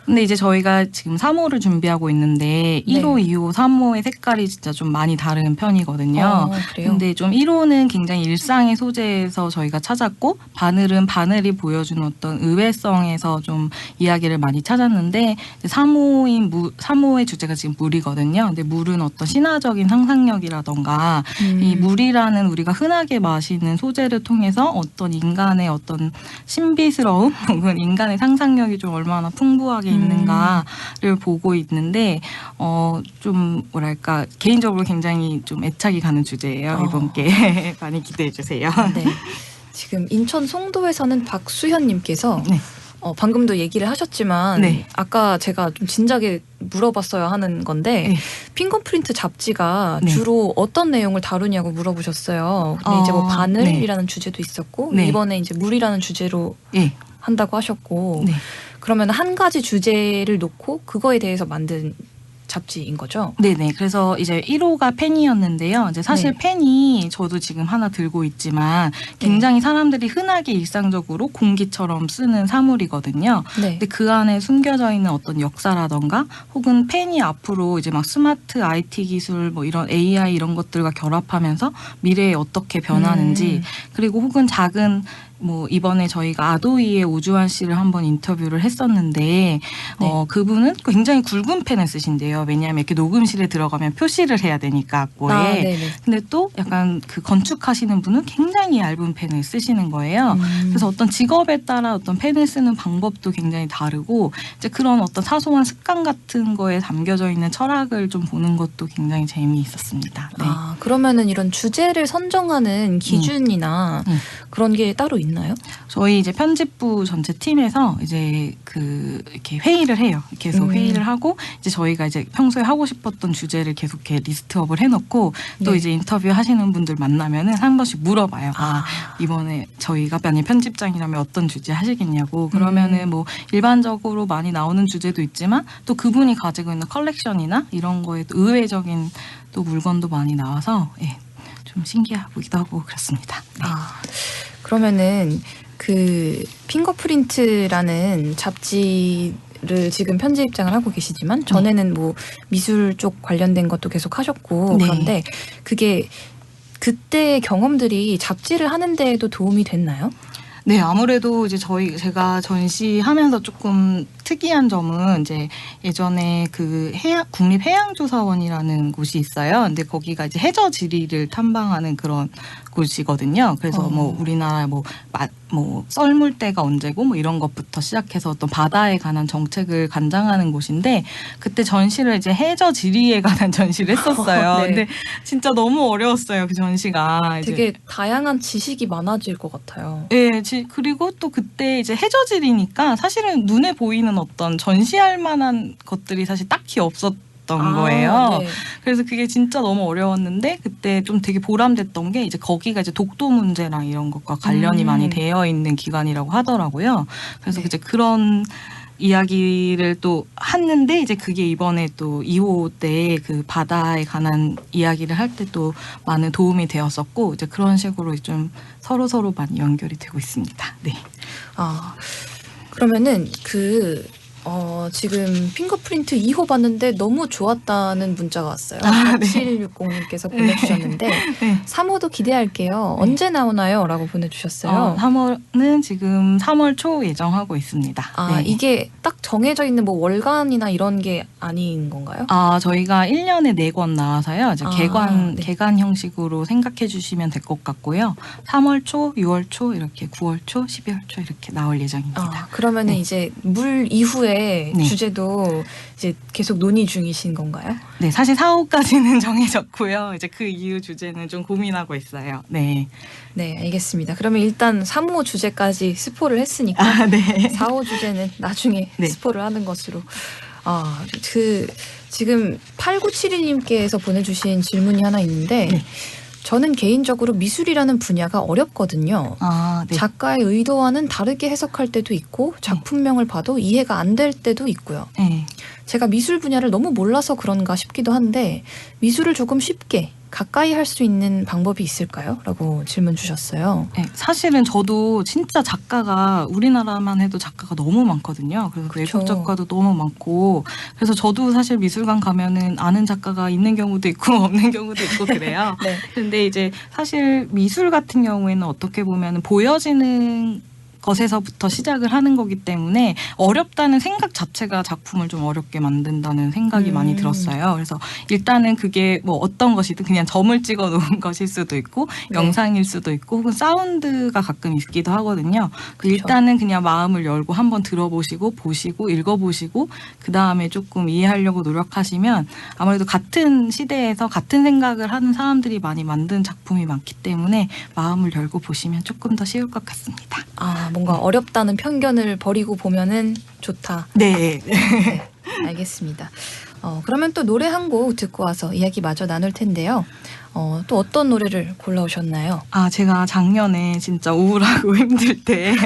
[SPEAKER 4] 근데 이제 저희가 지금 3호를 준비하고 있는데 1호, 2호, 3호의 색깔이 진짜 좀 많이 다른 편이거든요.
[SPEAKER 1] 그래요?
[SPEAKER 4] 근데 좀 1호는 굉장히 일상의 소재에서 저희가 찾았고 바늘은 바늘이 보여주는 어떤 의외성에서 좀 이야기를 많이 찾았는데 3호의 주제가 지금 물이거든요. 근데 물은 어떤 신화적인 상상력이라던가 이 물이라는 우리가 흔하게 마시는 소재를 통해서 어떤 인간의 어떤 신비스러움 혹은 인간의 상상력이 좀 얼마나 풍부하게 있는가를 보고 있는데 좀 뭐랄까 개인적으로 굉장히 좀 애착이 가는 주제예요. 이번 게 많이 기대해 주세요.
[SPEAKER 1] 네. 지금 인천 송도에 사는 박수현님께서
[SPEAKER 4] 네.
[SPEAKER 1] 방금도 얘기를 하셨지만
[SPEAKER 4] 네.
[SPEAKER 1] 아까 제가 좀 진작에 물어봤어야 하는 건데
[SPEAKER 4] 네.
[SPEAKER 1] 핑거프린트 잡지가
[SPEAKER 4] 네.
[SPEAKER 1] 주로 어떤 내용을 다루냐고 물어보셨어요. 근데 이제 뭐 바늘이라는 주제도 있었고
[SPEAKER 4] 네.
[SPEAKER 1] 이번에 이제 물이라는 주제로
[SPEAKER 4] 네.
[SPEAKER 1] 한다고 하셨고
[SPEAKER 4] 네.
[SPEAKER 1] 그러면 한 가지 주제를 놓고 그거에 대해서 만든 잡지인 거죠?
[SPEAKER 4] 네네. 그래서 이제 1호가 펜이었는데요. 이제 사실
[SPEAKER 1] 네.
[SPEAKER 4] 펜이 저도 지금 하나 들고 있지만 굉장히 사람들이 흔하게 일상적으로 공기처럼 쓰는 사물이거든요.
[SPEAKER 1] 네.
[SPEAKER 4] 근데 그 안에 숨겨져 있는 어떤 역사라던가 혹은 펜이 앞으로 이제 막 스마트 IT 기술 뭐 이런 AI 이런 것들과 결합하면서 미래에 어떻게 변하는지 그리고 혹은 작은 뭐 이번에 저희가 아도이의 오주환 씨를 한번 인터뷰를 했었는데 그분은 굉장히 굵은 펜을 쓰신대요. 왜냐하면 이렇게 녹음실에 들어가면 표시를 해야 되니까 악보에.
[SPEAKER 1] 네네.
[SPEAKER 4] 근데 또 약간 그 건축하시는 분은 굉장히 얇은 펜을 쓰시는 거예요. 그래서 어떤 직업에 따라 어떤 펜을 쓰는 방법도 굉장히 다르고 이제 그런 어떤 사소한 습관 같은 거에 담겨져 있는 철학을 좀 보는 것도 굉장히 재미있었습니다. 네.
[SPEAKER 1] 그러면은 이런 주제를 선정하는 기준이나 그런 게 따로 있나요?
[SPEAKER 4] 저희 이제 편집부 전체 팀에서 이제 이렇게 회의를 해요. 계속 회의를 하고 이제 저희가 이제 평소에 하고 싶었던 주제를 계속 이렇게 리스트업을 해놓고 또
[SPEAKER 1] 네.
[SPEAKER 4] 이제 인터뷰 하시는 분들 만나면은 한 번씩 물어봐요. 이번에 저희가 만약 편집장이라면 어떤 주제 하시겠냐고. 그러면은 뭐 일반적으로 많이 나오는 주제도 있지만 또 그분이 가지고 있는 컬렉션이나 이런 거에 또 의외적인 또 물건도 많이 나와서 좀 신기하기도 하고 그렇습니다. 네.
[SPEAKER 1] 그러면은 그 핑거프린트라는 잡지를 지금 편집장을 하고 계시지만 전에는 뭐 미술 쪽 관련된 것도 계속 하셨고
[SPEAKER 4] 네.
[SPEAKER 1] 그런데 그게 그때의 경험들이 잡지를 하는 데에도 도움이 됐나요?
[SPEAKER 4] 네, 아무래도 이제 제가 전시하면서 조금 특이한 점은 이제 예전에 그 국립해양조사원이라는 곳이 있어요. 근데 거기가 이제 해저 지리를 탐방하는 그런 곳이거든요. 그래서 뭐 우리나라 뭐 썰물때가 언제고 뭐 이런 것부터 시작해서 어떤 바다에 관한 정책을 관장하는 곳인데 그때 전시를 이제 해저 지리에 관한 전시를 했었어요.
[SPEAKER 1] 네.
[SPEAKER 4] 근데 진짜 너무 어려웠어요. 그 전시가.
[SPEAKER 1] 되게 다양한 지식이 많아질 것 같아요.
[SPEAKER 4] 네, 그리고 또 그때 이제 해저질이니까 사실은 눈에 보이는 어떤 전시할 만한 것들이 사실 딱히 없었던 거예요.
[SPEAKER 1] 네.
[SPEAKER 4] 그래서 그게 진짜 너무 어려웠는데 그때 좀 되게 보람됐던 게 이제 거기가 이제 독도 문제랑 이런 것과 관련이 많이 되어 있는 기관이라고 하더라고요. 그래서 이제 그런 이야기를 또 했는데 이제 그게 이번에 또 2호 때 그 바다에 관한 이야기를 할 때 또 많은 도움이 되었었고 이제 그런 식으로 좀 서로 많이 연결이 되고 있습니다. 네.
[SPEAKER 1] 그러면은 지금 핑거프린트 2호 봤는데 너무 좋았다는 문자가 왔어요. 4760님께서 보내주셨는데
[SPEAKER 4] 네.
[SPEAKER 1] 3호도 기대할게요. 언제 나오나요? 라고 보내주셨어요.
[SPEAKER 4] 3월은 지금 3월 초 예정하고 있습니다. 네.
[SPEAKER 1] 이게 딱 정해져 있는 뭐 월간이나 이런 게 아닌 건가요?
[SPEAKER 4] 저희가 1년에 4권 나와서요. 이제 개관 형식으로 생각해 주시면 될 것 같고요. 3월 초, 6월 초, 이렇게 9월 초, 12월 초 이렇게 나올 예정입니다.
[SPEAKER 1] 그러면은
[SPEAKER 4] 네.
[SPEAKER 1] 이제 물 이후에
[SPEAKER 4] 네.
[SPEAKER 1] 주제도 이제 계속 논의 중이신 건가요?
[SPEAKER 4] 네, 사실 4호까지는 정해졌고요. 이제 그 이후 주제는 좀 고민하고 있어요. 네.
[SPEAKER 1] 네, 알겠습니다. 그러면 일단 3호 주제까지 스포를 했으니까
[SPEAKER 4] 네.
[SPEAKER 1] 4호 주제는 나중에
[SPEAKER 4] 네.
[SPEAKER 1] 스포를 하는 것으로. 지금 8971님께서 보내주신 질문이 하나 있는데
[SPEAKER 4] 네.
[SPEAKER 1] 저는 개인적으로 미술이라는 분야가 어렵거든요.
[SPEAKER 4] 네.
[SPEAKER 1] 작가의 의도와는 다르게 해석할 때도 있고 작품명을 봐도 이해가 안 될 때도 있고요.
[SPEAKER 4] 네.
[SPEAKER 1] 제가 미술 분야를 너무 몰라서 그런가 싶기도 한데 미술을 조금 쉽게 가까이 할 수 있는 방법이 있을까요? 라고 질문 주셨어요.
[SPEAKER 4] 네, 사실은 저도 진짜 작가가 우리나라만 해도 작가가 너무 많거든요. 그래서
[SPEAKER 1] 그쵸.
[SPEAKER 4] 외국 작가도 너무 많고 그래서 저도 사실 미술관 가면은 아는 작가가 있는 경우도 있고 없는 경우도 있고 그래요.
[SPEAKER 1] 네.
[SPEAKER 4] 근데 이제 사실 미술 같은 경우에는 어떻게 보면 보여지는 것에서부터 시작을 하는 거기 때문에 어렵다는 생각 자체가 작품을 좀 어렵게 만든다는 생각이 많이 들었어요. 그래서 일단은 그게 뭐 어떤 것이든 그냥 점을 찍어 놓은 것일 수도 있고
[SPEAKER 1] 네.
[SPEAKER 4] 영상일 수도 있고 혹은 사운드가 가끔 있기도 하거든요.
[SPEAKER 1] 그쵸.
[SPEAKER 4] 일단은 그냥 마음을 열고 한번 들어보시고 보시고 읽어보시고 그 다음에 조금 이해하려고 노력하시면 아무래도 같은 시대에서 같은 생각을 하는 사람들이 많이 만든 작품이 많기 때문에 마음을 열고 보시면 조금 더 쉬울 것 같습니다.
[SPEAKER 1] 아, 뭔가 어렵다는 편견을 버리고 보면은 좋다.
[SPEAKER 4] 네.
[SPEAKER 1] 네, 알겠습니다. 그러면 또 노래 한 곡 듣고 와서 이야기 마저 나눌 텐데요. 또 어떤 노래를 골라오셨나요?
[SPEAKER 4] 아, 제가 작년에 진짜 우울하고 힘들 때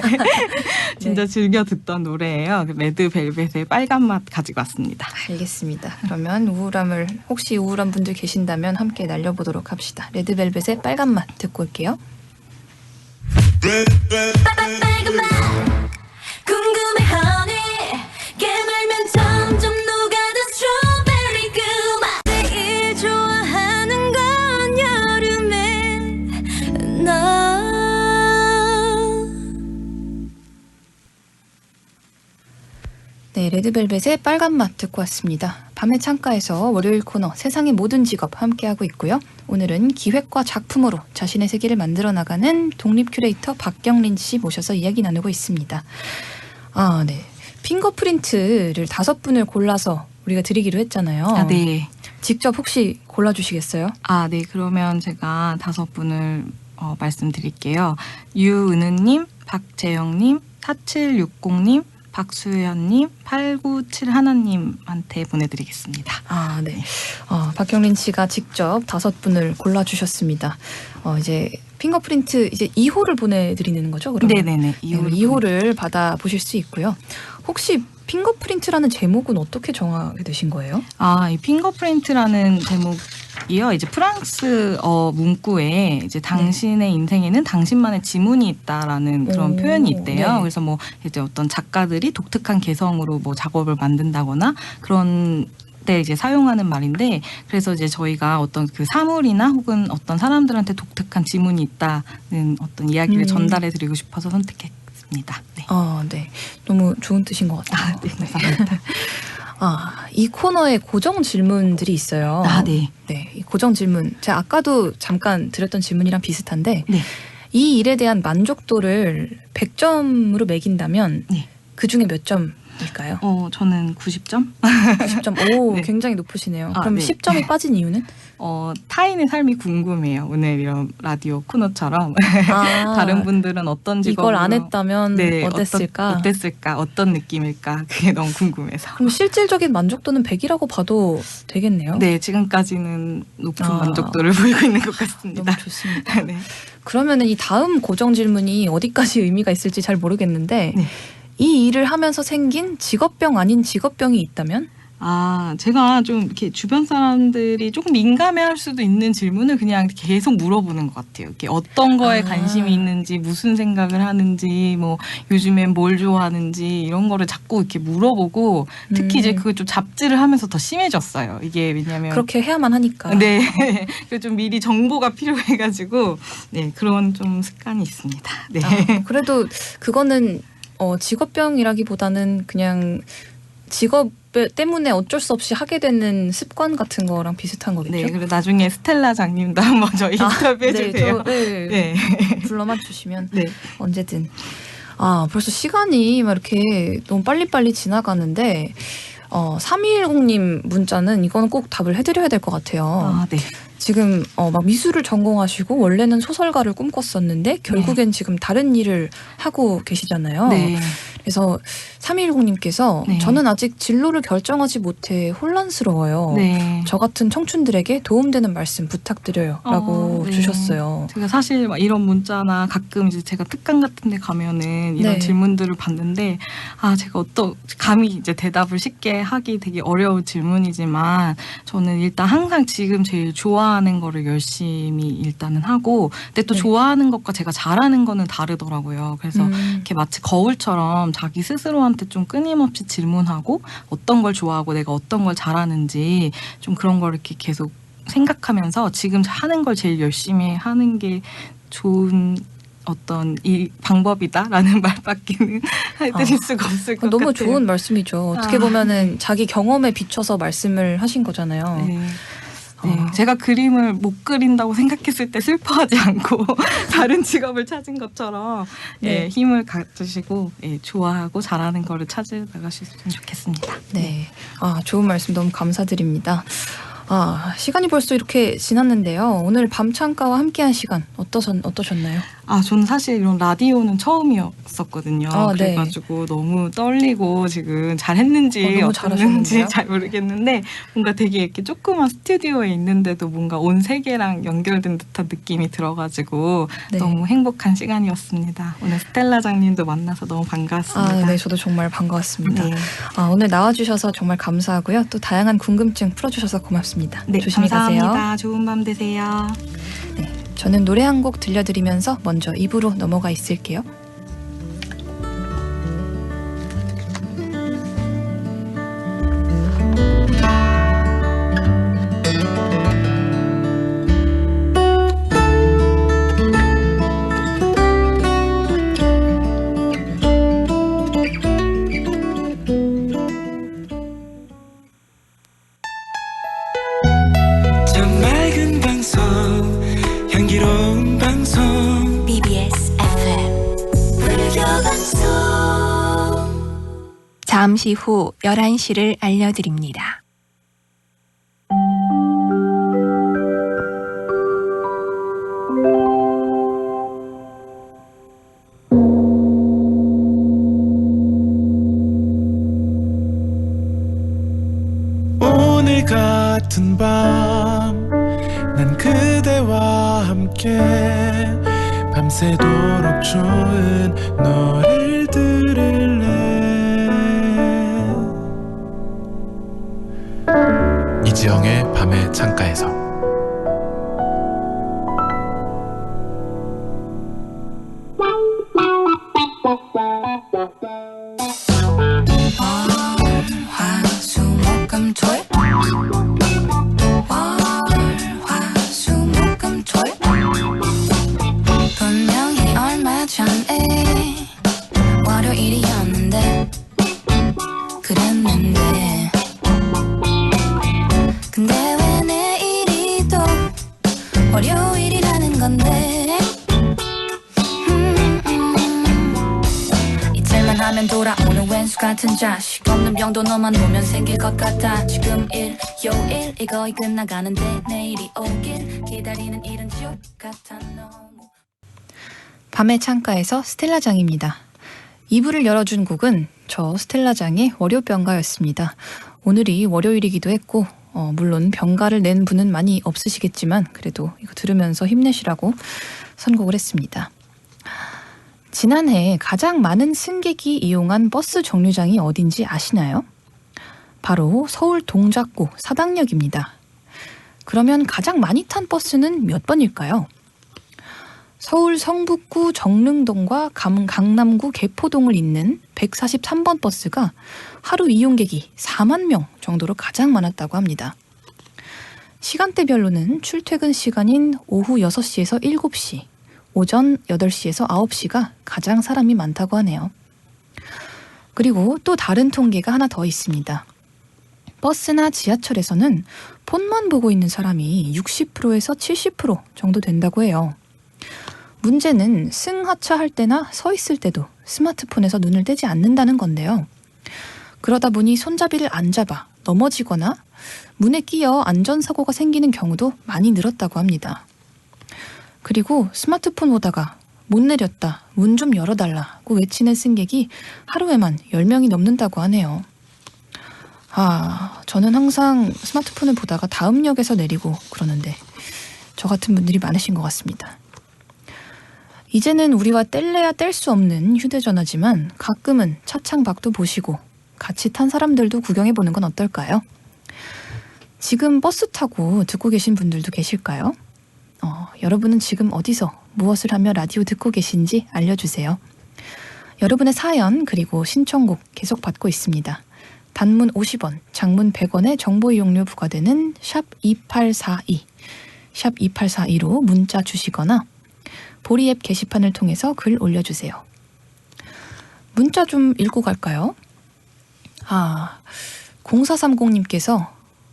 [SPEAKER 4] 진짜 즐겨 듣던 노래예요. 레드벨벳의 빨간 맛 가지고 왔습니다.
[SPEAKER 1] 알겠습니다. 그러면 혹시 우울한 분들 계신다면 함께 날려보도록 합시다. 레드벨벳의 빨간 맛 듣고 올게요.
[SPEAKER 5] 빨간 맛 궁금해 honey 깨물면 점점 녹아든 스트로베리 그 맛 제일 좋아하는 건 여름에 너
[SPEAKER 1] 네, 레드벨벳의 빨간 맛 듣고 왔습니다. 밤의 창가에서 월요일 코너 세상의 모든 직업 함께하고 있고요. 오늘은 기획과 작품으로 자신의 세계를 만들어 나가는 독립 큐레이터 박경린 씨 모셔서 이야기 나누고 있습니다. 아, 네. 핑거프린트를 5분을 골라서 우리가 드리기로 했잖아요.
[SPEAKER 4] 아, 네.
[SPEAKER 1] 직접 혹시 골라주시겠어요?
[SPEAKER 4] 아, 네. 그러면 제가 5분을 말씀드릴게요. 유은우님, 박재영님, 4760님, 박수현님, 8971님한테 보내드리겠습니다.
[SPEAKER 1] 아, 네. 박경린 씨가 직접 5분을 골라주셨습니다. 이제 핑거프린트 이제 2호를 보내드리는 거죠? 그러면?
[SPEAKER 4] 네네네.
[SPEAKER 1] 2호를 받아보실 수 있고요. 혹시 핑거프린트라는 제목은 어떻게 정하게 되신 거예요?
[SPEAKER 4] 아, 이 핑거프린트라는 제목이요. 이제 프랑스어 문구에 이제 당신의 인생에는 당신만의 지문이 있다라는 그런
[SPEAKER 1] 오,
[SPEAKER 4] 표현이 있대요.
[SPEAKER 1] 네.
[SPEAKER 4] 그래서 뭐 이제 어떤 작가들이 독특한 개성으로 뭐 작업을 만든다거나 그런 때 이제 사용하는 말인데 그래서 이제 저희가 어떤 그 사물이나 혹은 어떤 사람들한테 독특한 지문이 있다는 어떤 이야기를 전달해 드리고 싶어서 선택했습니다. 네.
[SPEAKER 1] 네. 너무 좋은 뜻인 것 같아요.
[SPEAKER 4] 네, 감사합니다.
[SPEAKER 1] 이 코너에 고정 질문들이 있어요.
[SPEAKER 4] 아, 네.
[SPEAKER 1] 네, 이 고정 질문. 제가 아까도 잠깐 드렸던 질문이랑 비슷한데
[SPEAKER 4] 네.
[SPEAKER 1] 이 일에 대한 만족도를 100점으로 매긴다면
[SPEAKER 4] 네.
[SPEAKER 1] 그 중에 몇 점일까요?
[SPEAKER 4] 저는 90점?
[SPEAKER 1] 90점. 오,
[SPEAKER 4] 네.
[SPEAKER 1] 굉장히 높으시네요.
[SPEAKER 4] 아,
[SPEAKER 1] 그럼
[SPEAKER 4] 네.
[SPEAKER 1] 10점이 빠진 이유는?
[SPEAKER 4] 타인의 삶이 궁금해요. 오늘 이런 라디오 코너처럼
[SPEAKER 1] 아,
[SPEAKER 4] 다른 분들은 어떤 직업으로
[SPEAKER 1] 이걸 안 했다면
[SPEAKER 4] 네,
[SPEAKER 1] 어땠을까?
[SPEAKER 4] 어땠을까? 어떤 느낌일까? 그게 너무 궁금해서.
[SPEAKER 1] 그럼 실질적인 만족도는 100이라고 봐도 되겠네요.
[SPEAKER 4] 네, 지금까지는 높은
[SPEAKER 1] 아.
[SPEAKER 4] 만족도를 보이고 있는 것 같습니다.
[SPEAKER 1] 너무 좋습니다.
[SPEAKER 4] 네.
[SPEAKER 1] 그러면은 이 다음 고정 질문이 어디까지 의미가 있을지 잘 모르겠는데
[SPEAKER 4] 네.
[SPEAKER 1] 이 일을 하면서 생긴 직업병 아닌 직업병이 있다면?
[SPEAKER 4] 아, 제가 좀 이렇게 주변 사람들이 조금 민감해할 수도 있는 질문을 그냥 계속 물어보는 것 같아요. 이렇게 어떤 거에 관심이 있는지, 무슨 생각을 하는지, 뭐 요즘엔 뭘 좋아하는지 이런 거를 자꾸 이렇게 물어보고 특히 이제 그걸 좀 잡지를 하면서 더 심해졌어요. 이게 왜냐하면
[SPEAKER 1] 그렇게 해야만 하니까.
[SPEAKER 4] 네, 그래서 좀 미리 정보가 필요해가지고 네 그런 좀 습관이 있습니다. 네.
[SPEAKER 1] 그래도 그거는 직업병이라기보다는 그냥 직업 때문에 어쩔 수 없이 하게 되는 습관 같은 거랑 비슷한 거겠죠?
[SPEAKER 4] 네, 그리고 나중에 스텔라 장님도 한번 저희 인터뷰해 주세요.
[SPEAKER 1] 네. 불러만 주시면
[SPEAKER 4] 네.
[SPEAKER 1] 언제든. 벌써 시간이 막 이렇게 너무 빨리빨리 지나가는데 3210님 문자는 이건 꼭 답을 해드려야 될 것 같아요.
[SPEAKER 4] 아, 네.
[SPEAKER 1] 지금 막 미술을 전공하시고 원래는 소설가를 꿈꿨었는데 결국엔 지금 다른 일을 하고 계시잖아요.
[SPEAKER 4] 네.
[SPEAKER 1] 그래서 3210님께서
[SPEAKER 4] 네.
[SPEAKER 1] 저는 아직 진로를 결정하지 못해 혼란스러워요.
[SPEAKER 4] 네.
[SPEAKER 1] 저 같은 청춘들에게 도움되는 말씀 부탁드려요. 라고
[SPEAKER 4] 네.
[SPEAKER 1] 주셨어요.
[SPEAKER 4] 제가 사실 막 이런 문자나 가끔 이제 제가 특강 같은 데 가면은 이런
[SPEAKER 1] 네.
[SPEAKER 4] 질문들을 받는데 제가 감히 이제 대답을 쉽게 하기 되게 어려운 질문이지만 저는 일단 항상 지금 제일 좋아하는 거를 열심히 일단은 하고 근데 또
[SPEAKER 1] 네.
[SPEAKER 4] 좋아하는 것과 제가 잘하는 거는 다르더라고요. 그래서 이렇게 마치 거울처럼 자기 스스로한테 좀 끊임없이 질문하고 어떤 걸 좋아하고 내가 어떤 걸 잘하는지 좀 그런 걸 이렇게 계속 생각하면서 지금 하는 걸 제일 열심히 하는 게 좋은 어떤 이 방법이다라는 말밖에는 해드릴 수가 없을 것
[SPEAKER 1] 너무
[SPEAKER 4] 같아요.
[SPEAKER 1] 좋은 말씀이죠. 어떻게 보면은 자기 경험에 비춰서 말씀을 하신 거잖아요.
[SPEAKER 4] 네. 네, 제가 그림을 못 그린다고 생각했을 때 슬퍼하지 않고 다른 직업을 찾은 것처럼
[SPEAKER 1] 네.
[SPEAKER 4] 힘을 가지시고 좋아하고 잘하는 거를 찾아 나가셨으면 좋겠습니다.
[SPEAKER 1] 네. 좋은 말씀 너무 감사드립니다. 시간이 벌써 이렇게 지났는데요. 오늘 밤창가와 함께한 시간 어떠셨나요?
[SPEAKER 4] 저는 사실 이런 라디오는 처음이었었거든요.
[SPEAKER 1] 네.
[SPEAKER 4] 그래가지고 너무 떨리고 지금 잘했는지
[SPEAKER 1] 너무
[SPEAKER 4] 어땠는지
[SPEAKER 1] 잘하셨는데요?
[SPEAKER 4] 잘 모르겠는데 뭔가 되게 이렇게 조그만 스튜디오에 있는데도 뭔가 온 세계랑 연결된 듯한 느낌이 들어가지고
[SPEAKER 1] 네.
[SPEAKER 4] 너무 행복한 시간이었습니다. 오늘 스텔라장님도 만나서 너무 반가웠습니다.
[SPEAKER 1] 네, 저도 정말 반가웠습니다.
[SPEAKER 4] 네.
[SPEAKER 1] 오늘 나와주셔서 정말 감사하고요. 또 다양한 궁금증 풀어주셔서 고맙습니다.
[SPEAKER 4] 네,
[SPEAKER 1] 조심히
[SPEAKER 4] 감사합니다.
[SPEAKER 1] 가세요.
[SPEAKER 4] 좋은 밤 되세요.
[SPEAKER 1] 네, 저는 노래 한 곡 들려드리면서 먼저 입으로 넘어가 있을게요.
[SPEAKER 6] 참 맑은 방송 향기로운 방송
[SPEAKER 5] BBS FM 불교방송
[SPEAKER 7] 잠시 후 11시를 알려드립니다.
[SPEAKER 6] 오늘 같은 밤 난 그대와 함께 밤새도록 좋은 노래를 들을래 이지영의 밤의 창가에서
[SPEAKER 3] 화수목금토일 화수목금토일 분명히 얼마 전에 월요일이었는데 그랬는데 근데 왜 내일이 또 월요일이라는 건데 이틀만 하면 돌아오는 왼수 같은 자식 없는 병도 너만 오면 생길 것 같아 지금 일요일이 거의 끝나가는데 내일이 오길 기다리는 일은 지옥 같아 너무
[SPEAKER 1] 밤의 창가에서 스텔라장입니다. 2부를 열어준 곡은 저 스텔라장의 월요병가였습니다. 오늘이 월요일이기도 했고 물론 병가를 낸 분은 많이 없으시겠지만 그래도 이거 들으면서 힘내시라고 선곡을 했습니다. 지난해 가장 많은 승객이 이용한 버스 정류장이 어딘지 아시나요? 바로 서울 동작구 사당역입니다. 그러면 가장 많이 탄 버스는 몇 번일까요? 서울 성북구 정릉동과 강남구 개포동을 잇는 143번 버스가 하루 이용객이 4만 명 정도로 가장 많았다고 합니다. 시간대별로는 출퇴근 시간인 오후 6시에서 7시, 오전 8시에서 9시가 가장 사람이 많다고 하네요. 그리고 또 다른 통계가 하나 더 있습니다. 버스나 지하철에서는 폰만 보고 있는 사람이 60%에서 70% 정도 된다고 해요. 문제는 승하차할 때나 서 있을 때도 스마트폰에서 눈을 떼지 않는다는 건데요. 그러다 보니 손잡이를 안 잡아 넘어지거나 문에 끼어 안전사고가 생기는 경우도 많이 늘었다고 합니다. 그리고 스마트폰 보다가 못 내렸다, 문 좀 열어달라고 외치는 승객이 하루에만 10명이 넘는다고 하네요. 저는 항상 스마트폰을 보다가 다음 역에서 내리고 그러는데 저 같은 분들이 많으신 것 같습니다. 이제는 우리와 뗄래야 뗄 수 없는 휴대전화지만 가끔은 차창 밖도 보시고 같이 탄 사람들도 구경해보는 건 어떨까요? 지금 버스 타고 듣고 계신 분들도 계실까요? 여러분은 지금 어디서 무엇을 하며 라디오 듣고 계신지 알려주세요. 여러분의 사연 그리고 신청곡 계속 받고 있습니다. 단문 50원, 장문 100원의 정보 이용료 부과되는 샵 2842, 샵 2842로 문자 주시거나 보리 앱 게시판을 통해서 글 올려주세요. 문자 좀 읽고 갈까요? 0430님께서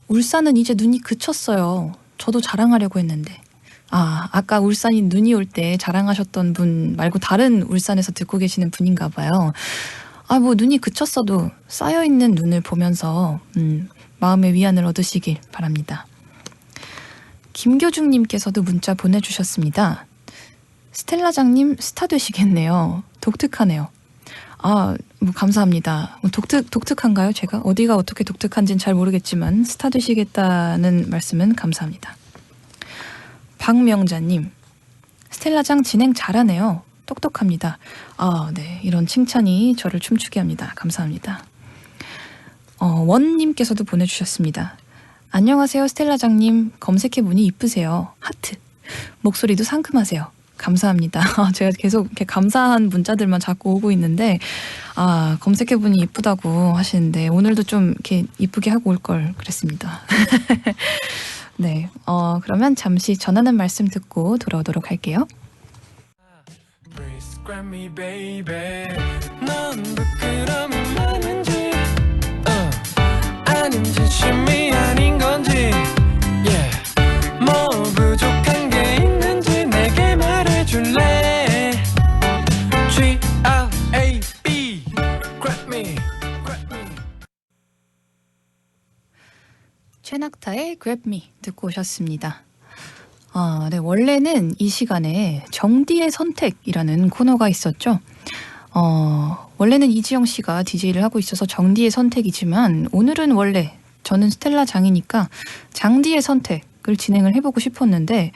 [SPEAKER 1] 울산은 이제 눈이 그쳤어요. 저도 자랑하려고 했는데. 아까 울산이 눈이 올 때 자랑하셨던 분 말고 다른 울산에서 듣고 계시는 분인가 봐요. 뭐 눈이 그쳤어도 쌓여있는 눈을 보면서 마음의 위안을 얻으시길 바랍니다. 김교중님께서도 문자 보내주셨습니다. 스텔라장님 스타 되시겠네요. 독특하네요. 감사합니다. 독특한가요? 제가? 어디가 어떻게 독특한지는 잘 모르겠지만 스타 되시겠다는 말씀은 감사합니다. 박명자님, 스텔라장 진행 잘하네요. 똑똑합니다. 네. 이런 칭찬이 저를 춤추게 합니다. 감사합니다. 원님께서도 보내주셨습니다. 안녕하세요, 스텔라장님. 검색해보니 이쁘세요. 하트. 목소리도 상큼하세요. 감사합니다. 제가 계속 이렇게 감사한 문자들만 자꾸 오고 있는데, 검색해보니 이쁘다고 하시는데, 오늘도 좀 이렇게 이쁘게 하고 올 걸 그랬습니다. 네. 그러면 잠시 전하는 말씀 듣고 돌아오도록 할게요.
[SPEAKER 6] Please grab me, baby. 넌 부끄러움이 많은지, 아님 진심이 아닌 건지, yeah. 뭐 부족한 게 있는지 내게 말해줄래? G-R-A-B, grab me, grab me.
[SPEAKER 1] 최낙타의 Grab Me 듣고 오셨습니다. 네, 원래는 이 시간에 정디의 선택이라는 코너가 있었죠. 원래는 이지영 씨가 DJ를 하고 있어서 정디의 선택이지만 오늘은 원래 저는 스텔라 장이니까 장디의 선택을 진행을 해보고 싶었는데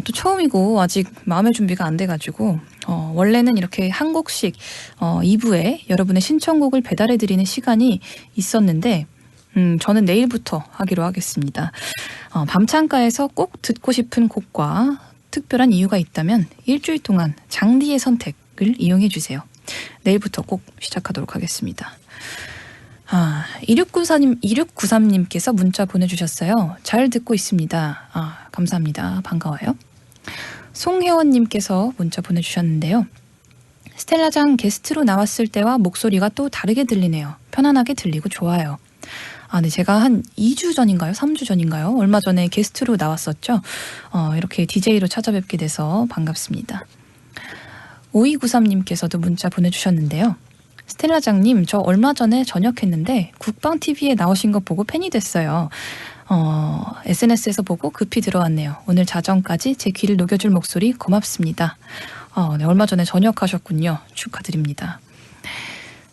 [SPEAKER 1] 또 처음이고 아직 마음의 준비가 안 돼가지고 원래는 이렇게 한 곡씩 2부에 여러분의 신청곡을 배달해드리는 시간이 있었는데 저는 내일부터 하기로 하겠습니다. 밤창가에서 꼭 듣고 싶은 곡과 특별한 이유가 있다면 일주일 동안 장디의 선택을 이용해 주세요. 내일부터 꼭 시작하도록 하겠습니다. 2693님께서 문자 보내주셨어요. 잘 듣고 있습니다. 감사합니다. 반가워요. 송혜원님께서 문자 보내주셨는데요. 스텔라장 게스트로 나왔을 때와 목소리가 또 다르게 들리네요. 편안하게 들리고 좋아요. 네, 제가 한 2주 전인가요? 3주 전인가요? 얼마 전에 게스트로 나왔었죠. 이렇게 DJ로 찾아뵙게 돼서 반갑습니다. 5293님께서도 문자 보내주셨는데요. 스텔라장님, 저 얼마 전에 전역했는데 국방TV에 나오신 거 보고 팬이 됐어요. SNS에서 보고 급히 들어왔네요. 오늘 자정까지 제 귀를 녹여줄 목소리 고맙습니다. 네, 얼마 전에 전역하셨군요. 축하드립니다.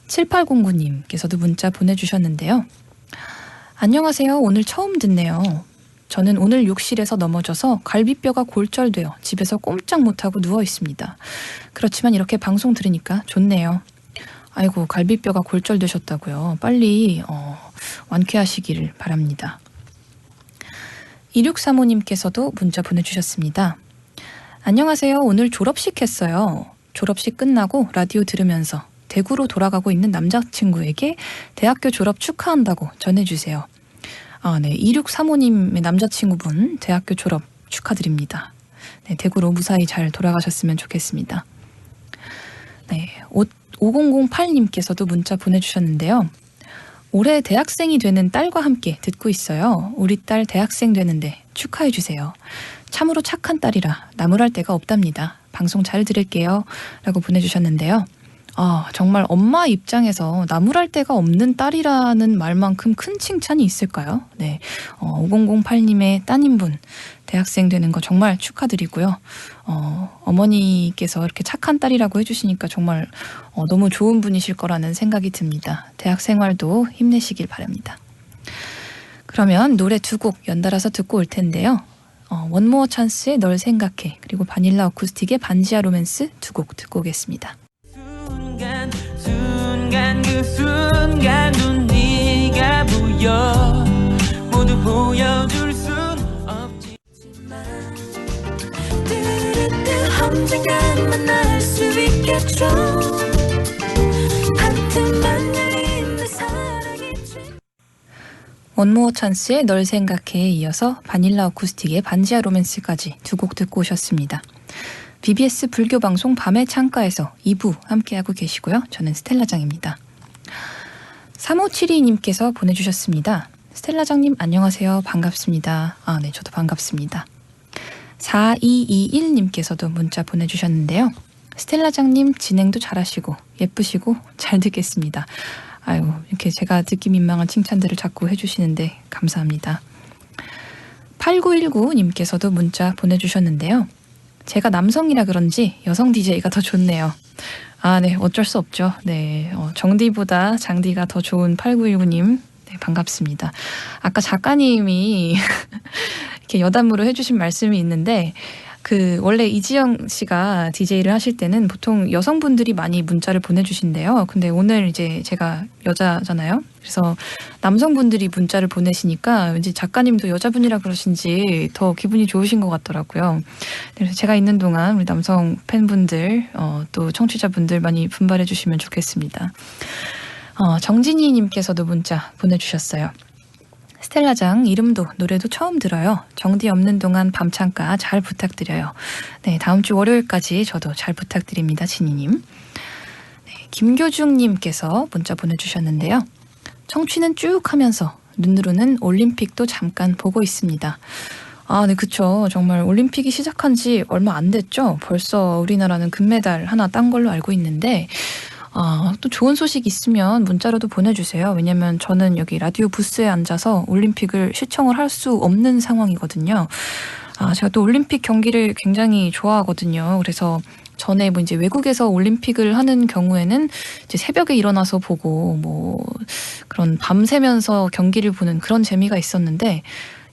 [SPEAKER 1] 7809님께서도 문자 보내주셨는데요. 안녕하세요. 오늘 처음 듣네요. 저는 오늘 욕실에서 넘어져서 갈비뼈가 골절되어 집에서 꼼짝 못하고 누워 있습니다. 그렇지만 이렇게 방송 들으니까 좋네요. 아이고, 갈비뼈가 골절되셨다고요. 빨리 완쾌하시기를 바랍니다. 2635님께서도 문자 보내주셨습니다. 안녕하세요. 오늘 졸업식 했어요. 졸업식 끝나고 라디오 들으면서 대구로 돌아가고 있는 남자친구에게 대학교 졸업 축하한다고 전해주세요. 네, 2635님의 남자친구분 대학교 졸업 축하드립니다. 네, 대구로 무사히 잘 돌아가셨으면 좋겠습니다. 네, 5008님께서도 문자 보내주셨는데요. 올해 대학생이 되는 딸과 함께 듣고 있어요. 우리 딸 대학생 되는데 축하해주세요. 참으로 착한 딸이라 나무랄 데가 없답니다. 방송 잘 들을게요. 라고 보내주셨는데요. 정말 엄마 입장에서 나무랄 데가 없는 딸이라는 말만큼 큰 칭찬이 있을까요? 네, 5008님의 따님분 대학생 되는 거 정말 축하드리고요. 어머니께서 이렇게 착한 딸이라고 해주시니까 정말 너무 좋은 분이실 거라는 생각이 듭니다. 대학 생활도 힘내시길 바랍니다. 그러면 노래 두 곡 연달아서 듣고 올 텐데요. 원모어 찬스의 널 생각해, 그리고 바닐라 어쿠스틱의 반지하 로맨스 두 곡 듣고 오겠습니다.
[SPEAKER 6] 순간 그 순간 눈 네가 보여 모두 보여줄 순 없지만
[SPEAKER 5] 언젠간 만날 수 있겠죠. 한 틈만 열린 내 사랑이지.
[SPEAKER 1] 원모어 찬스의 널 생각해에 이어서 바닐라 어쿠스틱의 반지하 로맨스까지 두 곡 듣고 오셨습니다. BBS 불교 방송 밤의 창가에서 2부 함께하고 계시고요. 저는 스텔라장입니다. 3572님께서 보내주셨습니다. 스텔라장님 안녕하세요. 반갑습니다. 네, 저도 반갑습니다. 4221님께서도 문자 보내주셨는데요. 스텔라장님 진행도 잘하시고 예쁘시고 잘 듣겠습니다. 아유, 이렇게 제가 듣기 민망한 칭찬들을 자꾸 해주시는데 감사합니다. 8919님께서도 문자 보내주셨는데요. 제가 남성이라 그런지 여성 DJ가 더 좋네요. 네, 어쩔 수 없죠. 네, 정디보다 장디가 더 좋은 8919님, 네, 반갑습니다. 아까 작가님이 이렇게 여담으로 해주신 말씀이 있는데, 원래 이지영 씨가 DJ를 하실 때는 보통 여성분들이 많이 문자를 보내주신대요. 근데 오늘 이제 제가 여자잖아요. 그래서 남성분들이 문자를 보내시니까 왠지 작가님도 여자분이라 그러신지 더 기분이 좋으신 것 같더라고요. 그래서 제가 있는 동안 우리 남성 팬분들, 또 청취자분들 많이 분발해 주시면 좋겠습니다. 정진희 님께서도 문자 보내주셨어요. 스텔라장 이름도 노래도 처음 들어요. 정디 없는 동안 밤창가 잘 부탁드려요. 네, 다음 주 월요일까지 저도 잘 부탁드립니다. 진희님. 네, 김교중님께서 문자 보내주셨는데요. 청취는 쭉 하면서 눈으로는 올림픽도 잠깐 보고 있습니다. 네, 그쵸. 정말 올림픽이 시작한 지 얼마 안 됐죠. 벌써 우리나라는 금메달 하나 딴 걸로 알고 있는데 또 좋은 소식 있으면 문자로도 보내주세요. 왜냐면 저는 여기 라디오 부스에 앉아서 올림픽을 시청을 할 수 없는 상황이거든요. 제가 또 올림픽 경기를 굉장히 좋아하거든요. 그래서 전에 이제 외국에서 올림픽을 하는 경우에는 이제 새벽에 일어나서 보고 그런 밤새면서 경기를 보는 그런 재미가 있었는데,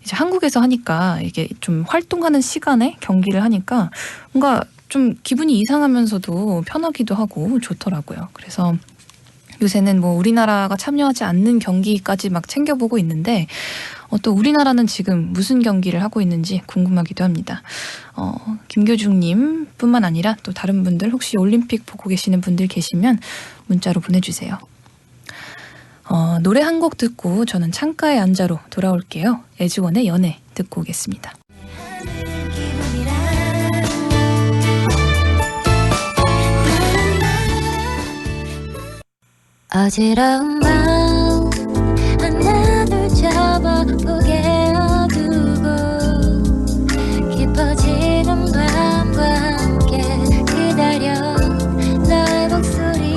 [SPEAKER 1] 이제 한국에서 하니까 이게 좀 활동하는 시간에 경기를 하니까 뭔가 좀 기분이 이상하면서도 편하기도 하고 좋더라고요. 그래서 요새는 우리나라가 참여하지 않는 경기까지 막 챙겨보고 있는데, 또 우리나라는 지금 무슨 경기를 하고 있는지 궁금하기도 합니다. 김교중님 뿐만 아니라 또 다른 분들 혹시 올림픽 보고 계시는 분들 계시면 문자로 보내주세요. 노래 한 곡 듣고 저는 창가에 앉아로 돌아올게요. 에즈원의 연애 듣고 오겠습니다.
[SPEAKER 5] 어지러운 마음 하나둘 접어보게 어두고 깊어지는 밤과 함께 기다려 너의 목소리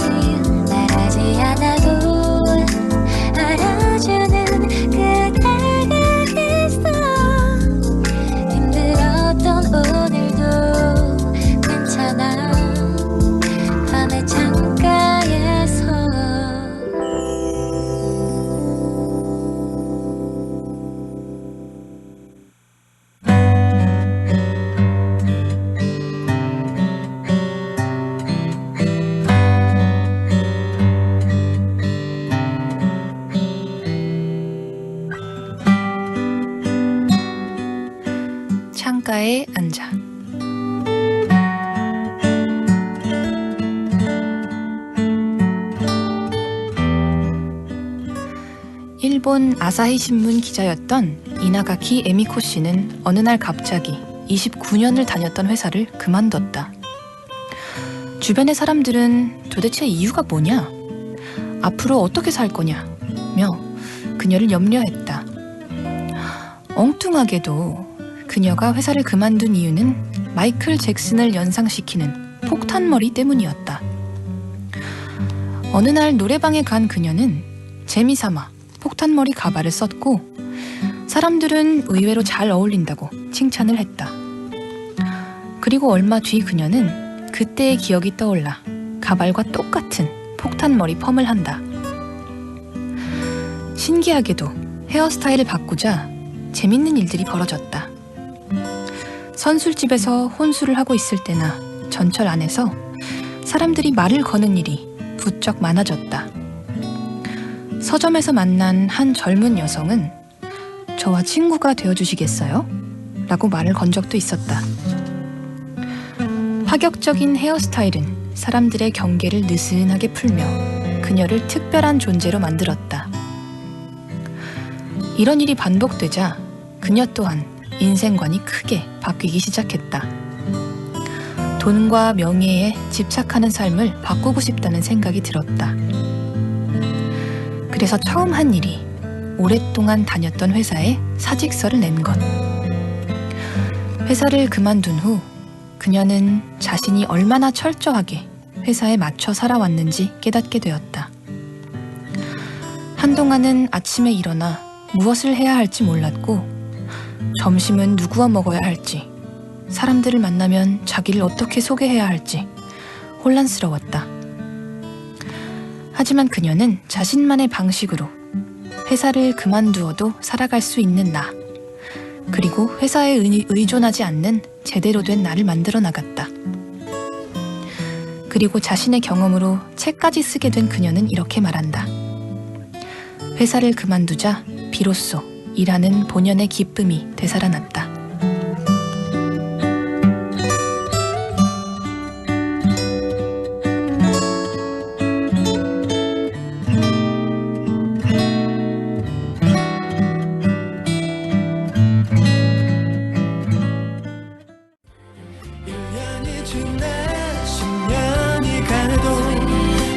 [SPEAKER 5] 말하지 않아도 알아주는 그대가 있어. 힘들었던 오늘도 괜찮아. 밤의 창가에서
[SPEAKER 1] 창가에 앉아. 일본 아사히 신문 기자였던 이나가키 에미코 씨는 어느 날 갑자기 29년을 다녔던 회사를 그만뒀다. 주변의 사람들은 도대체 이유가 뭐냐? 앞으로 어떻게 살 거냐?며 그녀를 염려했다. 엉뚱하게도 그녀가 회사를 그만둔 이유는 마이클 잭슨을 연상시키는 폭탄머리 때문이었다. 어느 날 노래방에 간 그녀는 재미삼아 폭탄머리 가발을 썼고 사람들은 의외로 잘 어울린다고 칭찬을 했다. 그리고 얼마 뒤 그녀는 그때의 기억이 떠올라 가발과 똑같은 폭탄머리 펌을 한다. 신기하게도 헤어스타일을 바꾸자 재밌는 일들이 벌어졌다. 선술집에서 혼술을 하고 있을 때나 전철 안에서 사람들이 말을 거는 일이 부쩍 많아졌다. 서점에서 만난 한 젊은 여성은 저와 친구가 되어주시겠어요? 라고 말을 건 적도 있었다. 파격적인 헤어스타일은 사람들의 경계를 느슨하게 풀며 그녀를 특별한 존재로 만들었다. 이런 일이 반복되자 그녀 또한 인생관이 크게 바뀌기 시작했다. 돈과 명예에 집착하는 삶을 바꾸고 싶다는 생각이 들었다. 그래서 처음 한 일이 오랫동안 다녔던 회사에 사직서를 낸 것. 회사를 그만둔 후 그녀는 자신이 얼마나 철저하게 회사에 맞춰 살아왔는지 깨닫게 되었다. 한동안은 아침에 일어나 무엇을 해야 할지 몰랐고 점심은 누구와 먹어야 할지 사람들을 만나면 자기를 어떻게 소개해야 할지 혼란스러웠다. 하지만 그녀는 자신만의 방식으로 회사를 그만두어도 살아갈 수 있는 나, 그리고 회사에 의존하지 않는 제대로 된 나를 만들어 나갔다. 그리고 자신의 경험으로 책까지 쓰게 된 그녀는 이렇게 말한다. 회사를 그만두자 비로소 일하는 본연의 기쁨이 되살아났다.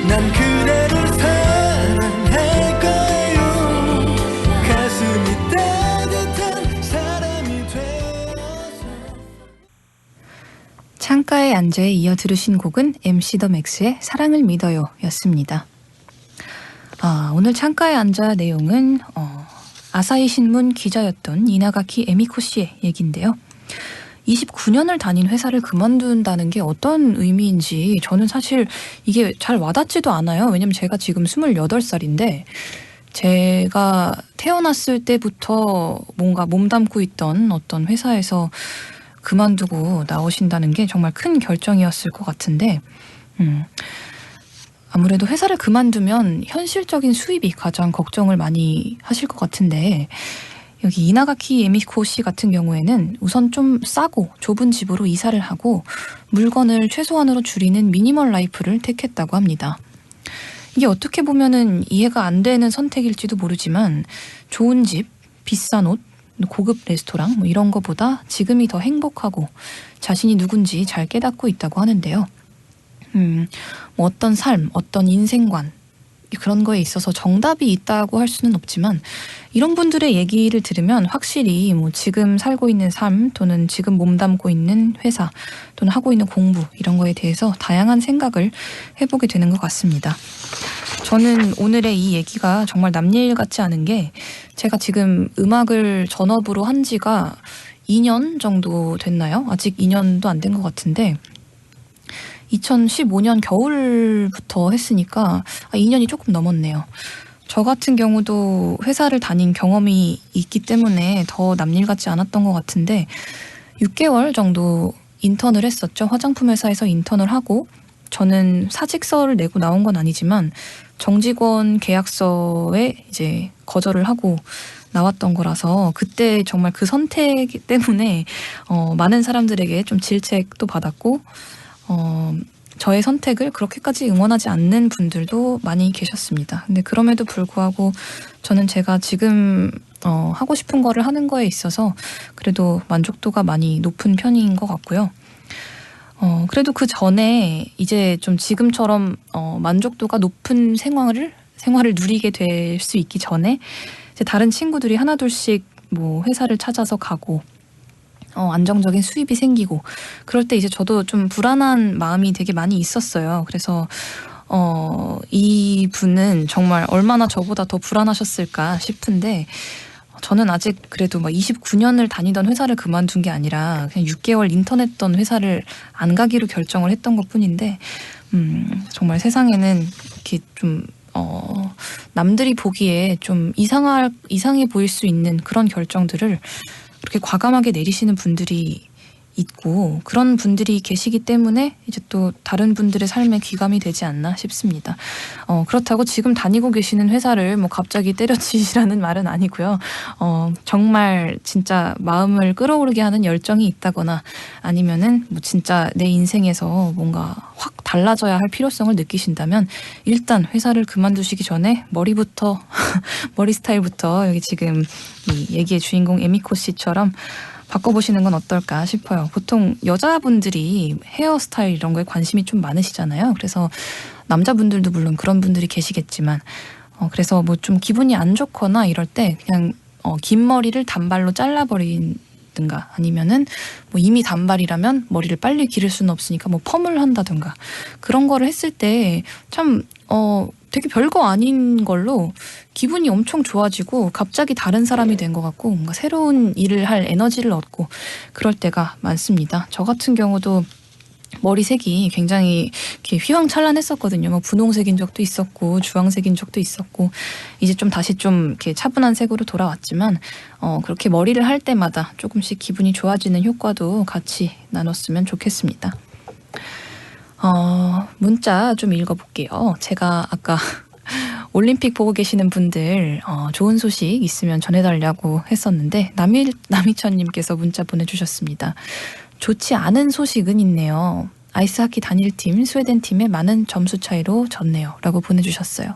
[SPEAKER 6] 난 그대를 사랑할 거예요. 가슴이 따뜻한 사람이 되어서.
[SPEAKER 1] 창가에 앉아에 이어 들으신 곡은 MC 더 맥스의 사랑을 믿어요 였습니다. 오늘 창가에 앉아 내용은 아사히 신문 기자였던 이나가키 에미코 씨의 얘기인데요. 29년을 다닌 회사를 그만둔다는 게 어떤 의미인지 저는 사실 이게 잘 와닿지도 않아요. 왜냐면 제가 지금 28살인데 제가 태어났을 때부터 뭔가 몸담고 있던 어떤 회사에서 그만두고 나오신다는 게 정말 큰 결정이었을 것 같은데 아무래도 회사를 그만두면 현실적인 수입이 가장 걱정을 많이 하실 것 같은데 여기 이나가키 에미코 씨 같은 경우에는 우선 좀 싸고 좁은 집으로 이사를 하고 물건을 최소한으로 줄이는 미니멀 라이프를 택했다고 합니다. 이게 어떻게 보면은 이해가 안 되는 선택일지도 모르지만 좋은 집, 비싼 옷, 고급 레스토랑 뭐 이런 거보다 지금이 더 행복하고 자신이 누군지 잘 깨닫고 있다고 하는데요. 뭐 어떤 삶, 어떤 인생관 그런 거에 있어서 정답이 있다고 할 수는 없지만 이런 분들의 얘기를 들으면 확실히 뭐 지금 살고 있는 삶 또는 지금 몸담고 있는 회사 또는 하고 있는 공부 이런 거에 대해서 다양한 생각을 해보게 되는 것 같습니다. 저는 오늘의 이 얘기가 정말 남일 같지 않은 게 제가 지금 음악을 전업으로 한 지가 2년 정도 됐나요? 아직 2년도 안 된 것 같은데 2015년 겨울부터 했으니까 2년이 조금 넘었네요. 저 같은 경우도 회사를 다닌 경험이 있기 때문에 더 남일 같지 않았던 것 같은데 6개월 정도 인턴을 했었죠. 화장품 회사에서 인턴을 하고 저는 사직서를 내고 나온 건 아니지만 정직원 계약서에 이제 거절을 하고 나왔던 거라서 그때 정말 그 선택 때문에 많은 사람들에게 좀 질책도 받았고 저의 선택을 그렇게까지 응원하지 않는 분들도 많이 계셨습니다. 근데 그럼에도 불구하고 저는 제가 지금 하고 싶은 거를 하는 거에 있어서 그래도 만족도가 많이 높은 편인 것 같고요. 그래도 그 전에 이제 좀 지금처럼 만족도가 높은 생활을 누리게 될 수 있기 전에 이제 다른 친구들이 하나둘씩 뭐 회사를 찾아서 가고 안정적인 수입이 생기고 그럴 때 이제 저도 좀 불안한 마음이 되게 많이 있었어요. 그래서 이 분은 정말 얼마나 저보다 더 불안하셨을까 싶은데 저는 아직 그래도 막 29년을 다니던 회사를 그만둔 게 아니라 그냥 6개월 인턴했던 회사를 안 가기로 결정을 했던 것뿐인데 정말 세상에는 이렇게 좀 남들이 보기에 좀 이상해 보일 수 있는 그런 결정들을 그렇게 과감하게 내리시는 분들이 있고 그런 분들이 계시기 때문에 이제 또 다른 분들의 삶에 귀감이 되지 않나 싶습니다. 그렇다고 지금 다니고 계시는 회사를 뭐 갑자기 때려치시라는 말은 아니고요. 정말 진짜 마음을 끌어오르게 하는 열정이 있다거나 아니면은 뭐 진짜 내 인생에서 뭔가 확 달라져야 할 필요성을 느끼신다면 일단 회사를 그만두시기 전에 머리부터 머리 스타일부터 여기 지금 이 얘기의 주인공 에미코 씨처럼 바꿔보시는 건 어떨까 싶어요. 보통 여자분들이 헤어스타일 이런 거에 관심이 좀 많으시잖아요. 그래서 남자분들도 물론 그런 분들이 계시겠지만 그래서 뭐 좀 기분이 안 좋거나 이럴 때 그냥 긴 머리를 단발로 잘라버린든가 아니면은 뭐 이미 단발이라면 머리를 빨리 기를 수는 없으니까 뭐 펌을 한다든가 그런 거를 했을 때 참 되게 별거 아닌 걸로 기분이 엄청 좋아지고 갑자기 다른 사람이 된 것 같고 뭔가 새로운 일을 할 에너지를 얻고 그럴 때가 많습니다. 저 같은 경우도 머리색이 굉장히 이렇게 휘황찬란했었거든요. 뭐 분홍색인 적도 있었고 주황색인 적도 있었고 이제 좀 다시 좀 이렇게 차분한 색으로 돌아왔지만 그렇게 머리를 할 때마다 조금씩 기분이 좋아지는 효과도 같이 나눴으면 좋겠습니다. 문자 좀 읽어볼게요. 제가 아까 올림픽 보고 계시는 분들 좋은 소식 있으면 전해달라고 했었는데 남희천님께서 문자 보내주셨습니다. 좋지 않은 소식은 있네요. 아이스하키 단일팀 스웨덴 팀에 많은 점수 차이로 졌네요. 라고 보내주셨어요.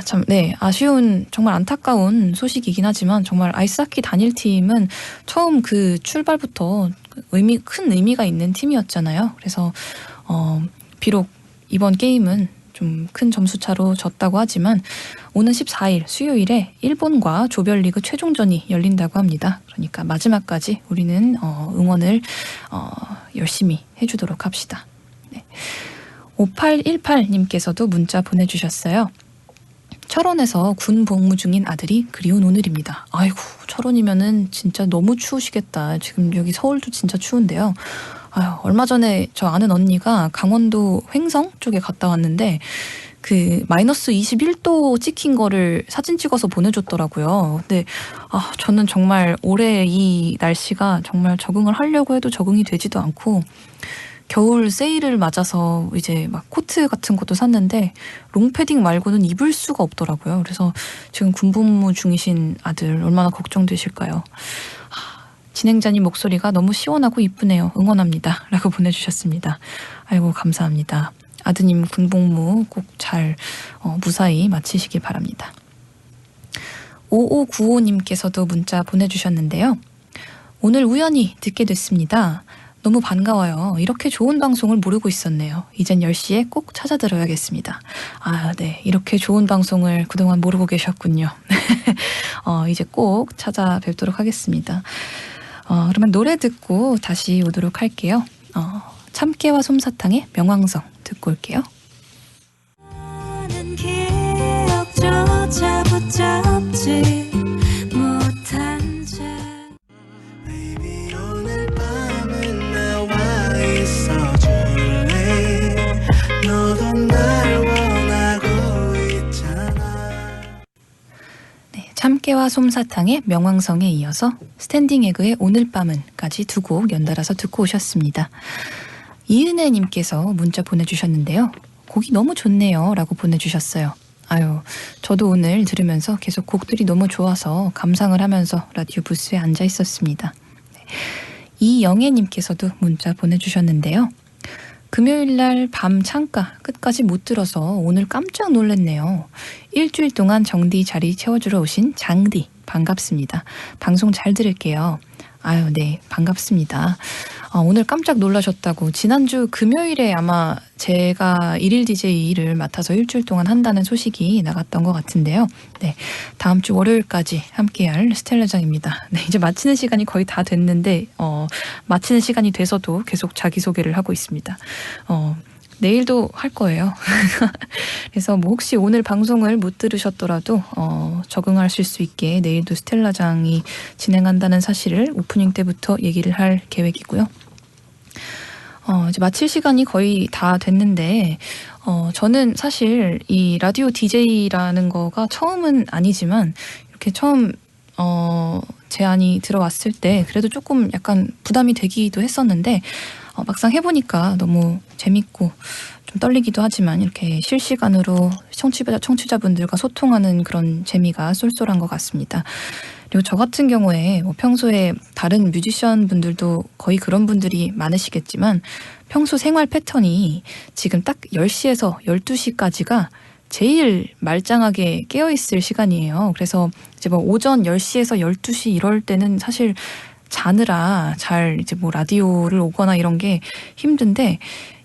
[SPEAKER 1] 참, 네. 아쉬운, 정말 안타까운 소식이긴 하지만 정말 아이스하키 단일팀은 처음 그 출발부터 큰 의미가 있는 팀이었잖아요. 그래서, 비록 이번 게임은 좀 큰 점수차로 졌다고 하지만 오는 14일 수요일에 일본과 조별리그 최종전이 열린다고 합니다. 그러니까 마지막까지 우리는 응원을 열심히 해주도록 합시다. 네. 5818님께서도 문자 보내주셨어요. 철원에서 군 복무 중인 아들이 그리운 오늘입니다. 아이고 철원이면은 진짜 너무 추우시겠다. 지금 여기 서울도 진짜 추운데요. 얼마 전에 저 아는 언니가 강원도 횡성 쪽에 갔다 왔는데 그 마이너스 21도 찍힌 거를 사진 찍어서 보내줬더라고요. 근데 저는 정말 올해 이 날씨가 정말 적응을 하려고 해도 적응이 되지도 않고 겨울 세일을 맞아서 이제 막 코트 같은 것도 샀는데 롱패딩 말고는 입을 수가 없더라고요. 그래서 지금 군복무 중이신 아들 얼마나 걱정되실까요? 진행자님 목소리가 너무 시원하고 이쁘네요. 응원합니다. 라고 보내주셨습니다. 아이고 감사합니다. 아드님 군복무 꼭 잘 무사히 마치시길 바랍니다. 5595님께서도 문자 보내주셨는데요. 오늘 우연히 듣게 됐습니다. 너무 반가워요. 이렇게 좋은 방송을 모르고 있었네요. 이젠 10시에 꼭 찾아 들어야겠습니다. 네. 이렇게 좋은 방송을 그동안 모르고 계셨군요. 이제 꼭 찾아뵙도록 하겠습니다. 그러면 노래 듣고 다시 오도록 할게요. 참깨와 솜사탕의 명왕성 듣고 올게요.
[SPEAKER 5] 기억조차 붙잡지 못한 채
[SPEAKER 6] Baby 오늘 밤은 나와 있어줄래 너도 날 원하고 있잖아.
[SPEAKER 1] 네, 참깨와 솜사탕의 명왕성에 이어서 스탠딩 에그의 오늘 밤은까지 두 곡 연달아서 듣고 오셨습니다. 이은혜님께서 문자 보내주셨는데요. 곡이 너무 좋네요 라고 보내주셨어요. 저도 오늘 들으면서 계속 곡들이 너무 좋아서 감상을 하면서 라디오 부스에 앉아 있었습니다. 네. 이영애님께서도 문자 보내주셨는데요. 금요일날 밤 창가 끝까지 못 들어서 오늘 깜짝 놀랐네요. 일주일 동안 정디 자리 채워주러 오신 장디 반갑습니다. 방송 잘 들을게요. 네, 반갑습니다. 오늘 깜짝 놀라셨다고 지난주 금요일에 아마 제가 일일 DJ를 맡아서 일주일 동안 한다는 소식이 나갔던 것 같은데요. 네, 다음 주 월요일까지 함께할 스텔라장입니다. 네, 이제 마치는 시간이 거의 다 됐는데 마치는 시간이 돼서도 계속 자기소개를 하고 있습니다. 내일도 할 거예요. 그래서 뭐 혹시 오늘 방송을 못 들으셨더라도 적응하실 수 있게 내일도 스텔라장이 진행한다는 사실을 오프닝 때부터 얘기를 할 계획이고요. 이제 마칠 시간이 거의 다 됐는데 저는 사실 이 라디오 DJ라는 거가 처음은 아니지만 이렇게 처음 제안이 들어왔을 때 그래도 조금 약간 부담이 되기도 했었는데 막상 해보니까 너무 재밌고 좀 떨리기도 하지만 이렇게 실시간으로 청취자분들과 소통하는 그런 재미가 쏠쏠한 것 같습니다. 그리고 저 같은 경우에 뭐 평소에 다른 뮤지션 분들도 거의 그런 분들이 많으시겠지만 평소 생활 패턴이 지금 딱 10시에서 12시까지가 제일 말짱하게 깨어있을 시간이에요. 그래서 이제 뭐 오전 10시에서 12시 이럴 때는 사실 자느라 잘 이제 뭐 라디오를 오거나 이런 게 힘든데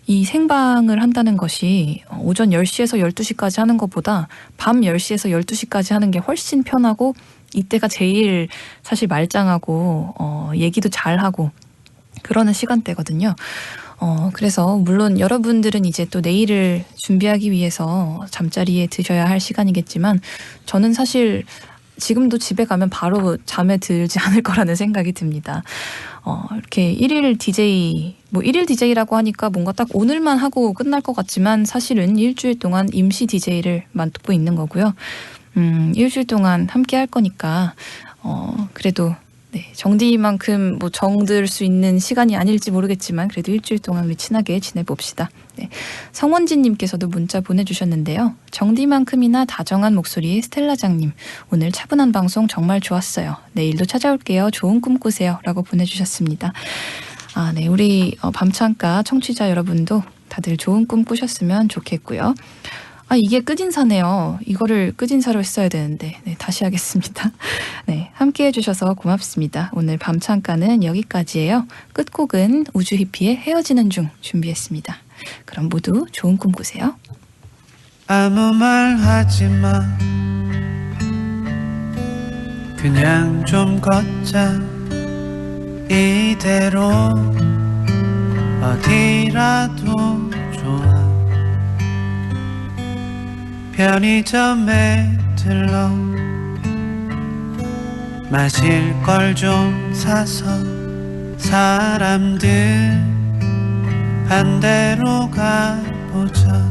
[SPEAKER 1] 이 생방을 한다는 것이 오전 10시에서 12시까지 하는 것보다 밤 10시에서 12시까지 하는 게 훨씬 편하고 이때가 제일 사실 말짱하고 얘기도 잘하고 그러는 시간대거든요. 그래서 물론 여러분들은 이제 또 내일을 준비하기 위해서 잠자리에 드셔야 할 시간이겠지만 저는 사실 지금도 집에 가면 바로 잠에 들지 않을 거라는 생각이 듭니다. 이렇게 일일 DJ라고 하니까 뭔가 딱 오늘만 하고 끝날 것 같지만 사실은 일주일 동안 임시 DJ를 맡고 있는 거고요. 일주일 동안 함께 할 거니까 그래도 네, 정디만큼 뭐 정들 수 있는 시간이 아닐지 모르겠지만 그래도 일주일 동안 우리 친하게 지내봅시다. 네. 성원진님께서도 문자 보내주셨는데요. 정디만큼이나 다정한 목소리의 스텔라장님, 오늘 차분한 방송 정말 좋았어요. 내일도 찾아올게요. 좋은 꿈 꾸세요. 라고 보내주셨습니다. 네, 우리 밤창가 청취자 여러분도 다들 좋은 꿈 꾸셨으면 좋겠고요. 이게 끝인사네요. 이거를 끝인사로 했어야 되는데 네, 다시 하겠습니다. 네, 함께 해주셔서 고맙습니다. 오늘 밤창가는 여기까지예요. 끝곡은 우주히피의 헤어지는 중 준비했습니다. 그럼 모두 좋은 꿈 꾸세요.
[SPEAKER 6] 아무 말 하지마 그냥 좀 걷자 이대로 어디라도 좋아 편의점에 들러 마실 걸 좀 사서 사람들 반대로 가보자